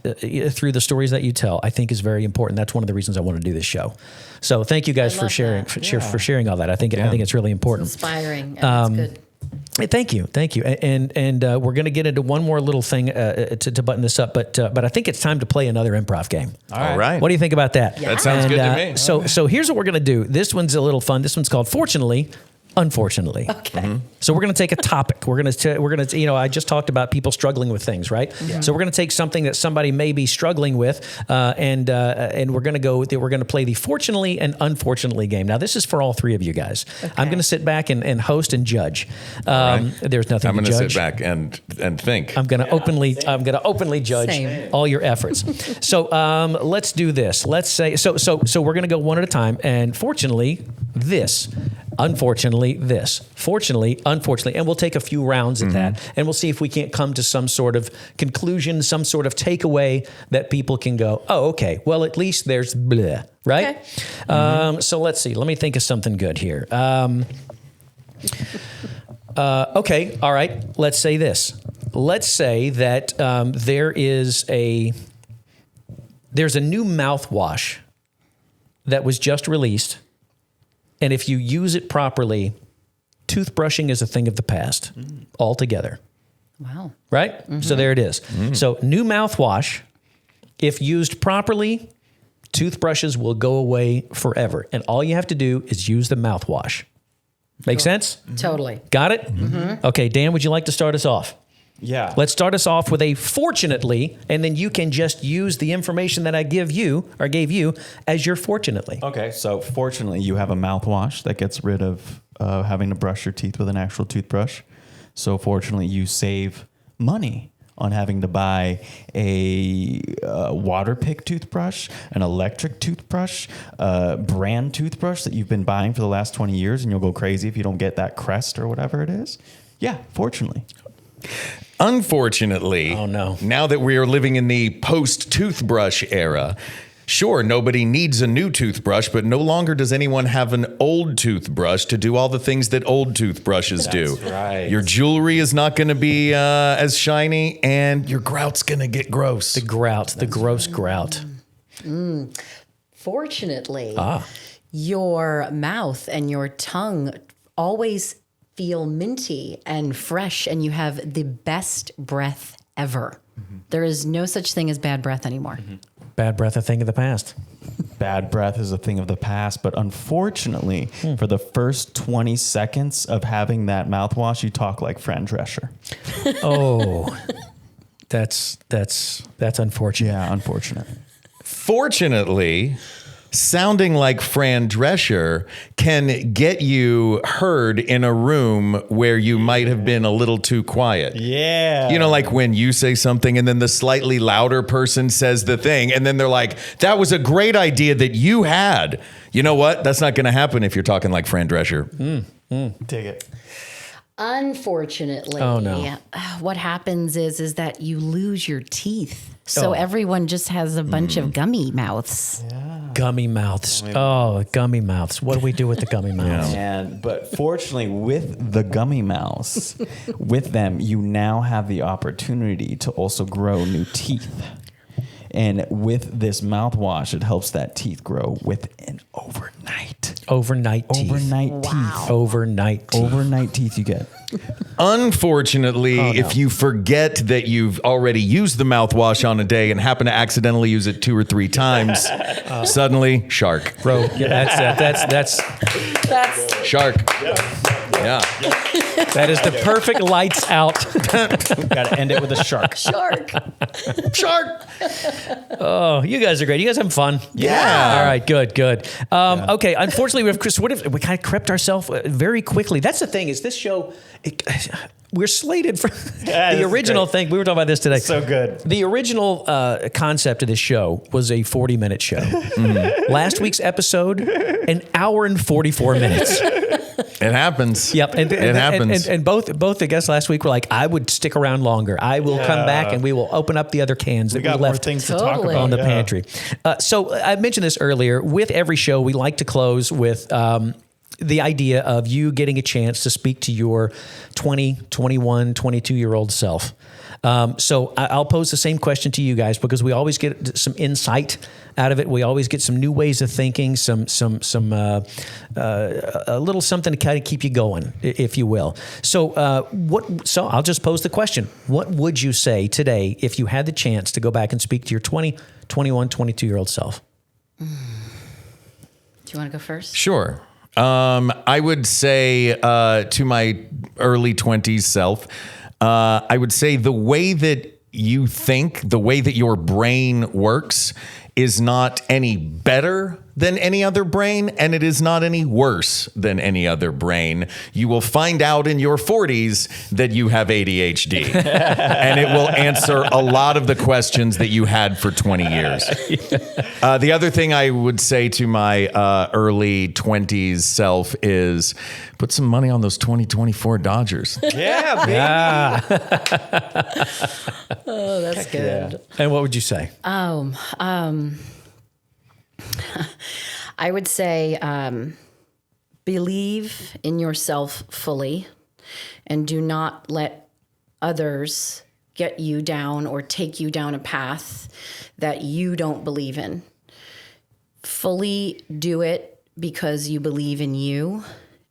through the stories that you tell, I think, is very important. That's one of the reasons I want to do this show. So thank you guys for sharing for sharing all that. I think it's really important. It's inspiring. And it's good. Thank you, and we're going to get into one more little thing to button this up, but I think it's time to play another improv game. All right. What do you think about that? That sounds good to me. So here's what we're going to do. This one's a little fun. This one's called Fortunately, Unfortunately. Okay. So we're going to take a topic. We're going to I just talked about people struggling with things, right? Yeah. So we're going to take something that somebody may be struggling with, and we're going to play the Fortunately and Unfortunately game. Now, this is for all 3 of you guys. Okay. I'm going to sit back and host and judge. Right. There's nothing. I'm going to judge. sit back and think. I'm going to openly judge all your efforts. So let's do this. Let's say so we're going to go one at a time. And fortunately, this. Unfortunately, this. Fortunately, unfortunately. And we'll take a few rounds at that, and we'll see if we can't come to some sort of conclusion, some sort of takeaway that people can go, oh, okay, well, at least there's blah, right? Okay. So let's see. Let me think of something good here. Okay, all right. Let's say this. Let's say that there's a new mouthwash that was just released. And if you use it properly, toothbrushing is a thing of the past altogether. Wow. Right? So there it is. So new mouthwash, if used properly, toothbrushes will go away forever. And all you have to do is use the mouthwash. Make sense? Totally. Got it? Okay, Dan, would you like to start us off? Yeah. Let's start us off with a fortunately, and then you can just use the information that I gave you as your fortunately. Okay, so fortunately, you have a mouthwash that gets rid of having to brush your teeth with an actual toothbrush. So fortunately, you save money on having to buy a water pick toothbrush, an electric toothbrush, brand toothbrush that you've been buying for the last 20 years, and you'll go crazy if you don't get that Crest or whatever it is. Yeah, fortunately. Unfortunately, oh no. Now that we are living in the post-toothbrush era, sure, nobody needs a new toothbrush, but no longer does anyone have an old toothbrush to do all the things that old toothbrushes do. That's right. Your jewelry is not going to be as shiny, and your grout's going to get gross. The gross grout. Fortunately, your mouth and your tongue always feel minty and fresh, and you have the best breath ever. There is no such thing as bad breath anymore. Bad breath, a thing of the past. Bad breath is a thing of the past, but unfortunately, for the first 20 seconds of having that mouthwash, you talk like Fran Drescher. Oh, that's unfortunate. Yeah, unfortunate. Fortunately, sounding like Fran Drescher can get you heard in a room where you might have been a little too quiet. Yeah. You know, like when you say something and then the slightly louder person says the thing and then they're like, that was a great idea that you had. You know what? That's not going to happen if you're talking like Fran Drescher. Dig it. Unfortunately, Oh, no. what happens is that you lose your teeth. So everyone just has a bunch of gummy mouths. Gummy mouths. Oh, gummy mouths. What do we do with the gummy mouths? But fortunately, with the gummy mouths, with them, you now have the opportunity to also grow new teeth. And with this mouthwash, it helps that teeth grow within overnight. Overnight teeth. Overnight teeth. Overnight teeth. Overnight teeth you get. Unfortunately, if you forget that you've already used the mouthwash on a day and happen to accidentally use it 2 or 3 times, suddenly, shark. Bro, yeah, that's Shark. Yeah. that is the perfect lights out. Got to end it with a shark. Shark. Shark. Oh, you guys are great. You guys having fun? Yeah. All right, good. Okay, unfortunately, we have Chris. We kind of crept ourselves very quickly. That's the thing is this show, we're slated for the original thing. We were talking about this today. So good. The original concept of this show was a 40-minute show. Last week's episode, an hour and 44 minutes. It happens. Yep, it happens. And both the guests last week were like, "I would stick around longer. I will come back and we will open up the other cans that we got more left things to talk about on the pantry." So I mentioned this earlier. With every show, we like to close with the idea of you getting a chance to speak to your 20, 21, 22-year-old self. So I'll pose the same question to you guys because we always get some insight out of it. We always get some new ways of thinking, some a little something to kind of keep you going, if you will. So So I'll just pose the question: what would you say today if you had the chance to go back and speak to your 20, 21, 22-year-old self? Do you want to go first? Sure. I would say to my early 20s self, I would say the way that you think, the way that your brain works is not any better than any other brain, and it is not any worse than any other brain. You will find out in your 40s that you have ADHD, and it will answer a lot of the questions that you had for 20 years. The other thing I would say to my early 20s self is put some money on those 2024 Dodgers. Yeah, baby. Oh, that's good. Yeah. And what would you say? I would say believe in yourself fully and do not let others get you down or take you down a path that you don't believe in. Fully do it because you believe in you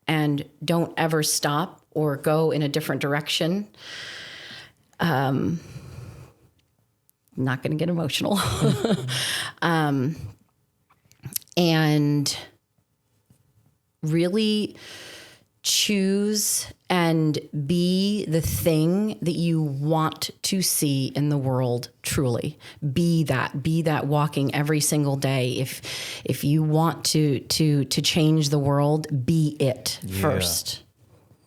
and don't ever stop or go in a different direction. Not going to get emotional. And really choose and be the thing that you want to see in the world. Truly be that walking every single day. If you want to change the world, be it first.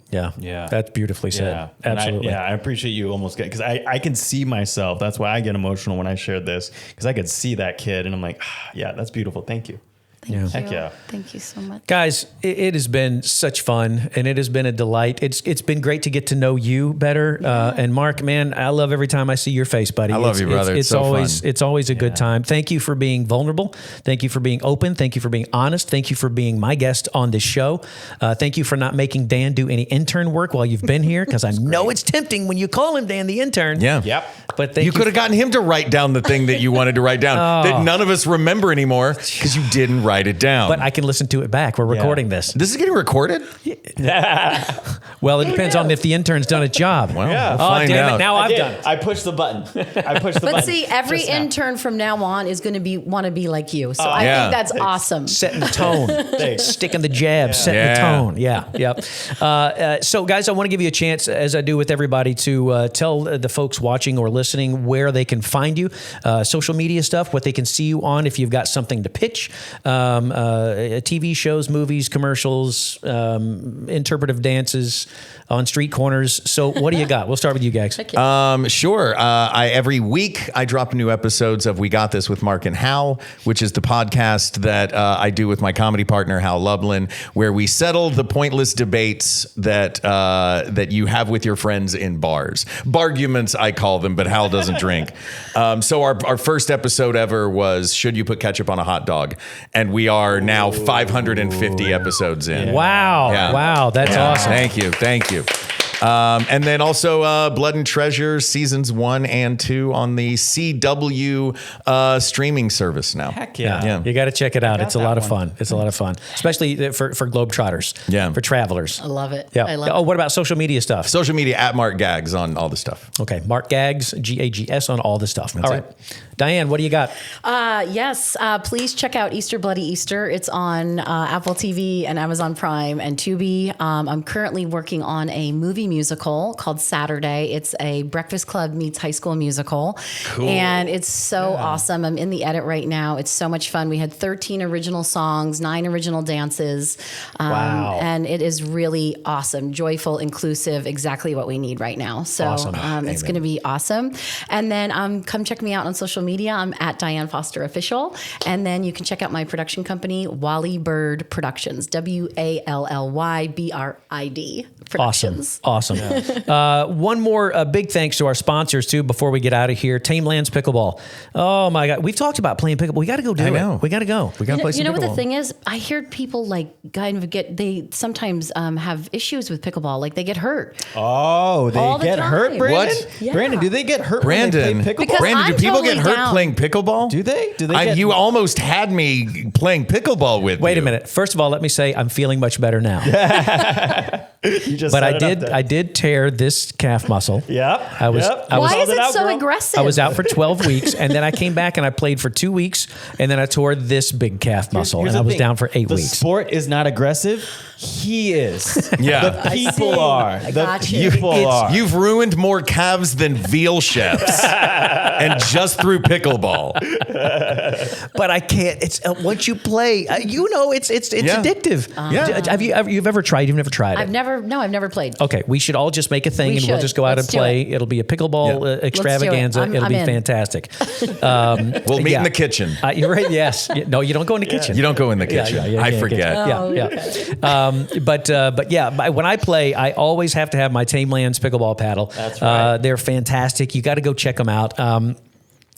Yeah. That's beautifully said. Yeah. Absolutely. I appreciate you almost get, because I can see myself. That's why I get emotional when I shared this, because I could see that kid and I'm like, yeah, that's beautiful. Thank you. Thank you. Heck yeah. Thank you so much. Guys, it has been such fun and it has been a delight. It's been great to get to know you better. And Mark, man, I love every time I see your face, buddy. I love you, brother. It's so always fun. It's always a good time. Thank you for being vulnerable. Thank you for being open. Thank you for being honest. Thank you for being my guest on this show. Thank you for not making Dan do any intern work while you've been here, because I know it's tempting when you call him Dan the intern. Yeah. Yep. But you could have gotten him to write down the thing that you wanted to write down that none of us remember anymore because you didn't write it down. But I can listen to it back. We're recording this. This is getting recorded? Well, it depends on if the intern's done a job. Well, Yeah. we'll find damn out. it. Now I've done it. I pushed the button. But see, every intern from now on is going to want to be like you. So I Yeah. think that's awesome. Setting the tone, sticking the jab, setting the tone. Yeah, yep. So, guys, I want to give you a chance, as I do with everybody, to tell the folks watching or listening where they can find you, social media stuff, what they can see you on, if you've got something to pitch, TV shows, movies, commercials, interpretive dances on street corners. So, what do you got? We'll start with you, Gags. Sure. Every week I drop new episodes of We Got This with Mark and Hal, which is the podcast that I do with my comedy partner Hal Lublin, where we settle the pointless debates that you have with your friends in bars. Barguments, I call them, but Hal doesn't drink. So our first episode ever was Should You Put Ketchup on a Hot Dog? And we are now 550 episodes in. Wow. Yeah. Wow. That's awesome. Thank you. And then also Blood and Treasure seasons 1 and 2 on the CW streaming service now. Heck yeah. Yeah. You got to check it out. It's a that lot of one. fun. It's a lot of fun, especially for Globetrotters. Yeah. For travelers. I love it. Yeah. I love Oh, it. what about social media stuff? Social media at Mark Gags on all the stuff. Okay. Mark Gags, Gags on all the stuff. All right. Diane, what do you got? Yes, please check out Easter Bloody Easter. It's on Apple TV and Amazon Prime and Tubi. I'm currently working on a movie musical called Saturday. It's a Breakfast Club meets high school musical. Cool. And it's so awesome. I'm in the edit right now. It's so much fun. We had 13 original songs, 9 original dances. Wow. And it is really awesome, joyful, inclusive, exactly what we need right now. So Awesome. it's going to be awesome. And then come check me out on social media. I'm at Diane Foster Official. And then you can check out my production company, Wallybird Productions, WALLYBRID Productions. Awesome. One more big thanks to our sponsors, too, before we get out of here. Tame Lands Pickleball. Oh, my God. We've talked about playing pickleball. We got to go do it. We got to go. We got to play some You know what the pickleball. thing is? I hear people they sometimes have issues with pickleball. Like they get hurt. Oh, they All the get time. hurt, Brandon? What? Yeah. Brandon, do they get hurt Brandon, when they play pickleball? Because I'm do people totally get hurt down. playing pickleball? Do they? Do they get... You almost had me playing pickleball with Wait you. a minute. First of all, let me say I'm feeling much better now. You just But set it up there. I did tear this calf muscle. Yep. I was Why is it it out, so girl. aggressive? I was out for 12 weeks, and then I came back and I played for 2 weeks, and then I tore this big calf muscle, Here's and I the was thing. down for 8 the weeks. sport is not aggressive. He is. Yeah. The people are. The got you. people are. You've ruined more calves than veal chefs, and just through pickleball. But I can't. It's once you play, it's Yeah. addictive. Yeah. You've ever tried? You've never tried it. I've never played. Okay, we should all just make a thing, We and we'll should. just go out Let's and do play. it. It'll be a pickleball extravaganza. I'm It'll be in. fantastic. We'll meet in the kitchen. You're right. Yes. No, you don't go in the kitchen. You don't go in the kitchen. I forget. But when I play, I always have to have my Tame Lands pickleball paddle. That's right. They're fantastic. You got to go check them out.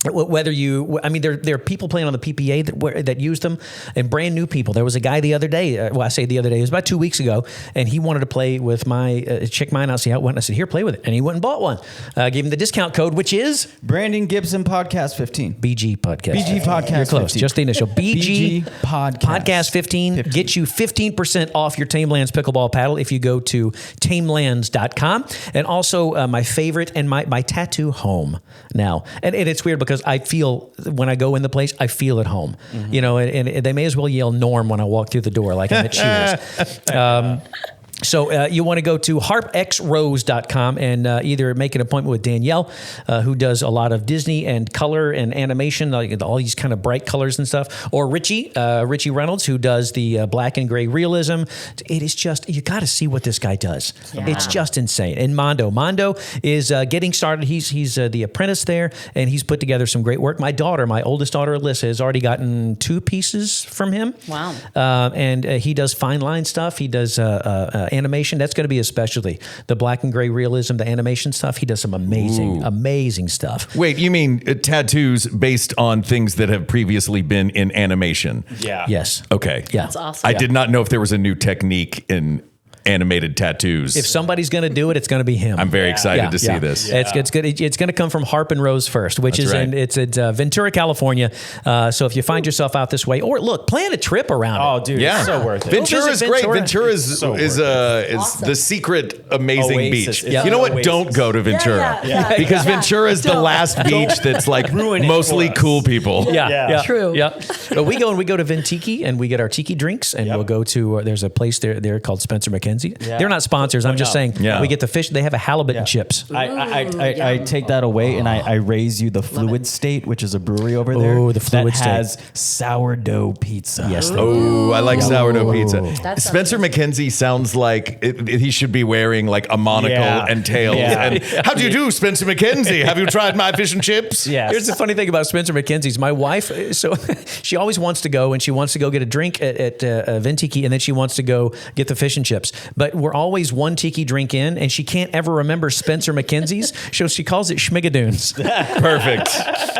Whether there are people playing on the PPA that use them, and brand new people. There was a guy the other day. I say the other day. It was about 2 weeks ago, and he wanted to play with my check mine out, see how it went. I said, "Here, play with it," and he went and bought one. Gave him the discount code, which is Brandon Gibson Podcast 15. BG Podcast. BG Podcast You're close. 15. Just the initial. BG Podcast 15 gets you 15% off your Tame Lands pickleball paddle if you go to tamelands.com. And also my favorite and my tattoo home now. And it's weird because I feel when I go in the place, I feel at home. And they may as well yell Norm when I walk through the door like I'm at Cheers. So you want to go to harpxrose.com and either make an appointment with Danielle, who does a lot of Disney and color and animation, like all these kind of bright colors and stuff, or Richie Reynolds, who does the black and gray realism. It is just, you got to see what this guy does. Yeah. It's just insane. And Mondo is getting started. He's the apprentice there, and he's put together some great work. My oldest daughter, Alyssa, has already gotten 2 pieces from him. Wow. And he does fine line stuff. He does animation. That's going to be his specialty. The black and gray realism, the animation stuff. He does some amazing stuff. Wait, you mean tattoos based on things that have previously been in animation? Yeah. Yes. Okay. That's awesome. I did not know if there was a new technique in animated tattoos. If somebody's going to do it, it's going to be him. I'm very excited to see this. It's good. It's going to come from Harp and Rose First, which That's is right. it's at Ventura, California. So if you find yourself out this way, or look, plan a trip around. Oh, dude, Yeah, it's so worth it. Ventura is great. Ventura is So is Awesome. the secret amazing Oasis. beach. Yeah. You know what? Oasis. Don't go to Ventura because Ventura is the last beach that's like ruin it mostly for us. cool people. Yeah. True. Yeah. But we go to Ventiki and we get our tiki drinks, and we'll go to there's a place there called Spencer McKenzie. Yeah. They're not sponsors. I'm just saying Yeah. we get the fish. They have a halibut and chips. I take that away and I raise you the Fluid State, which is a brewery over there. Oh, the Fluid that State. has sourdough pizza. Yes. Oh, I like sourdough pizza. That sounds Spencer McKenzie sounds like he should be wearing like a monocle Yeah. and tails. Yeah. And how do you do, Spencer McKenzie? Have you tried my fish and chips? Yes. Here's the funny thing about Spencer McKenzie's. My wife, so she always wants to go, and she wants to go get a drink at Ventiki, and then she wants to go get the fish and chips. But we're always one tiki drink in, and she can't ever remember Spencer McKenzie's, so she calls it Schmigadoons. Perfect.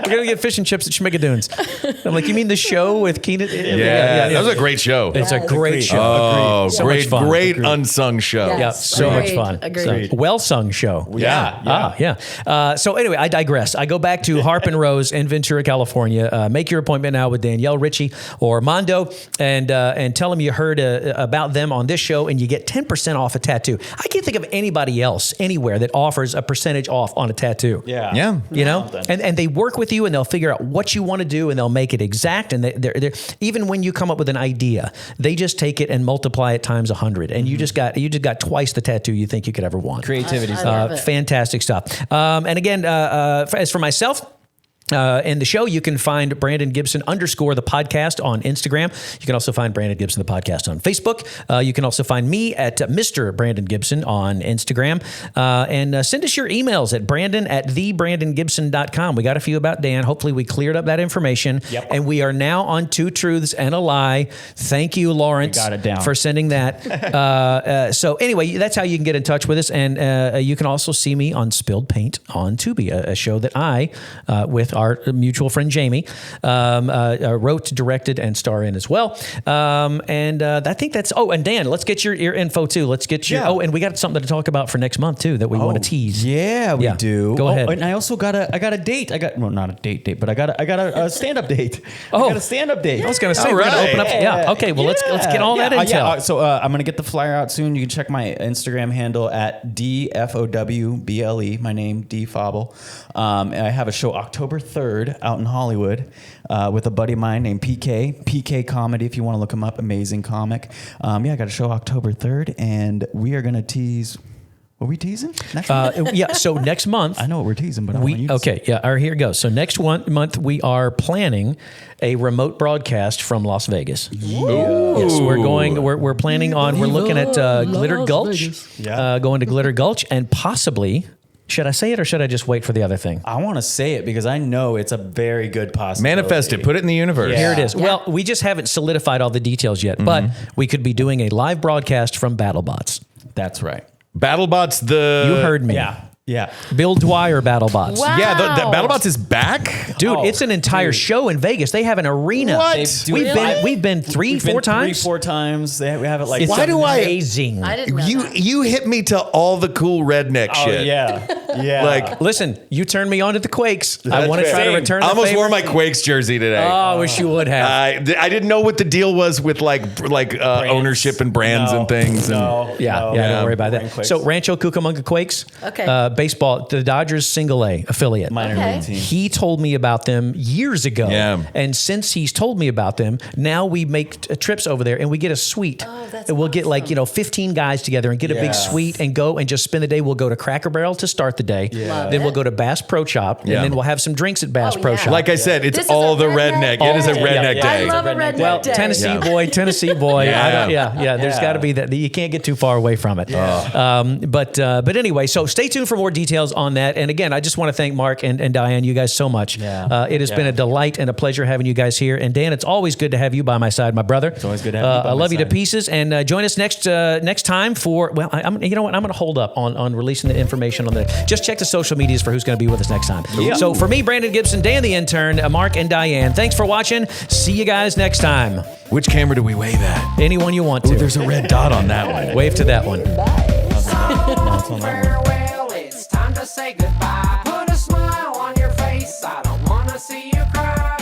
We're gonna get fish and chips at Schmigadoons. I'm like, you mean the show with Keenan? Yeah, that was a great show. It's a great show. Oh, So great, much fun. great unsung show. Yeah. Yeah, so much Agreed. fun. Agreed. So, well-sung show. Yeah. So anyway, I digress. I go back to Harp and Rose in Ventura, California. Make your appointment now with Danielle Ritchie or Mondo, and tell them you heard about them on this show, and you get 10% off a tattoo. I can't think of anybody else anywhere that offers a percentage off on a tattoo. Yeah. You know, and they work with you, and they'll figure out what you want to do, and they'll make it exact. And they're even when you come up with an idea, they just take it and multiply it times 100, and you just got twice the tattoo you think you could ever want. Creativity. I love it. Fantastic stuff. And again, as for myself. And the show, you can find Brandon Gibson _ the podcast on Instagram. You can also find Brandon Gibson, the podcast, on Facebook. You can also find me at Mr. Brandon Gibson on Instagram. And send us your emails at brandon@thebrandongibson.com. We got a few about Dan. Hopefully we cleared up that information. Yep. And we are now on 2 Truths and a Lie. Thank you, Lawrence, We got it down. for sending that. So anyway, that's how you can get in touch with us. And you can also see me on Spilled Paint on Tubi, a show that I, with our mutual friend Jamie, wrote, directed, and star in as well. And I think that's. Oh, and Dan, let's get your info too. Let's get your. Yeah. Oh, and we got something to talk about for next month too that we want to tease. Yeah, we Yeah. do. Go ahead. And I also got a date. Not a date, but I got a stand-up date. I got a stand-up date. I was going to say All we're going to right. open up. Yeah. Okay. Well, let's get all that intel. So I'm gonna get the flyer out soon. You can check my Instagram handle at DFOWBLE. My name DFobble. And I have a show October 3rd out in Hollywood with a buddy of mine named PK Comedy. If you want to look him up, amazing comic. I got a show October 3rd, and we are gonna tease. What are we teasing? Next month? Yeah. So next month. I know what we're teasing, but I want you to Okay. Yeah. All right, here it goes. So next month we are planning a remote broadcast from Las Vegas. Yes, we're going. We're planning on. We're looking at Glitter Gulch. Yeah. Going to Glitter Gulch, and possibly. Should I say it or should I just wait for the other thing? I want to say it because I know it's a very good possibility. Manifest it. Put it in the universe. Yeah. Here it is. Well, we just haven't solidified all the details yet, but we could be doing a live broadcast from BattleBots. That's right. BattleBots. You heard me. Yeah. Bill Dwyer BattleBots. Wow. Yeah, the BattleBots is back. Dude, it's an entire show in Vegas. They have an arena. What? They do it live. We've been three, We've been four times. 3-4 times. We have it like. It's Why do I- amazing. I didn't know that. You hit me to all the cool redneck Oh shit. yeah. Like Listen, you turned me on to the Quakes. I want to fair. try to Same. return I the almost favor. wore my Quakes jersey today. Oh, I wish you would have. I didn't know what the deal was with like ownership and brands and things. No, Yeah, no. don't worry about Brain that. Quakes. So Rancho Cucamonga Quakes, Okay. baseball, the Dodgers single A affiliate. Minor Okay. league team. He told me about them years ago. Yeah. And since he's told me about them, now we make trips over there and we get a suite. Oh, that's and we'll get like, awesome. 15 guys together and get a big Yes. suite and go and just spend the day. We'll go to Cracker Barrel to start the day. Love Then it. we'll go to Bass Pro Shop. Yeah. And then we'll have some drinks at Bass Oh, Pro yeah. Shop. Like I said, it's This is all a the redneck redneck. It is a day. redneck Yeah. day. I love a redneck Well, day. Tennessee Yeah. boy. Yeah. Yeah. There's got to be that. You can't get too far away from it. But anyway, so stay tuned for more details on that. And again, I just want to thank Mark and Diane, you guys so much. Yeah. It has been a delight and a pleasure having you guys here. And Dan, it's always good to have you by my side, my brother. It's always good to have you by I my love you to side. pieces. And join us next time for. Well, I'm. You know what? I'm going to hold up on releasing the information on the. just check the social medias for who's going to be with us next time. Yeah. So for me, Brandon Gibson, Dan the intern, Mark and Diane, thanks for watching. See you guys next time. Which camera do we wave at? Anyone you want to. Ooh, there's a red dot on that one. Wave to that one. Farewell, it's time to say goodbye. Put a smile on your face, I don't wanna see you cry.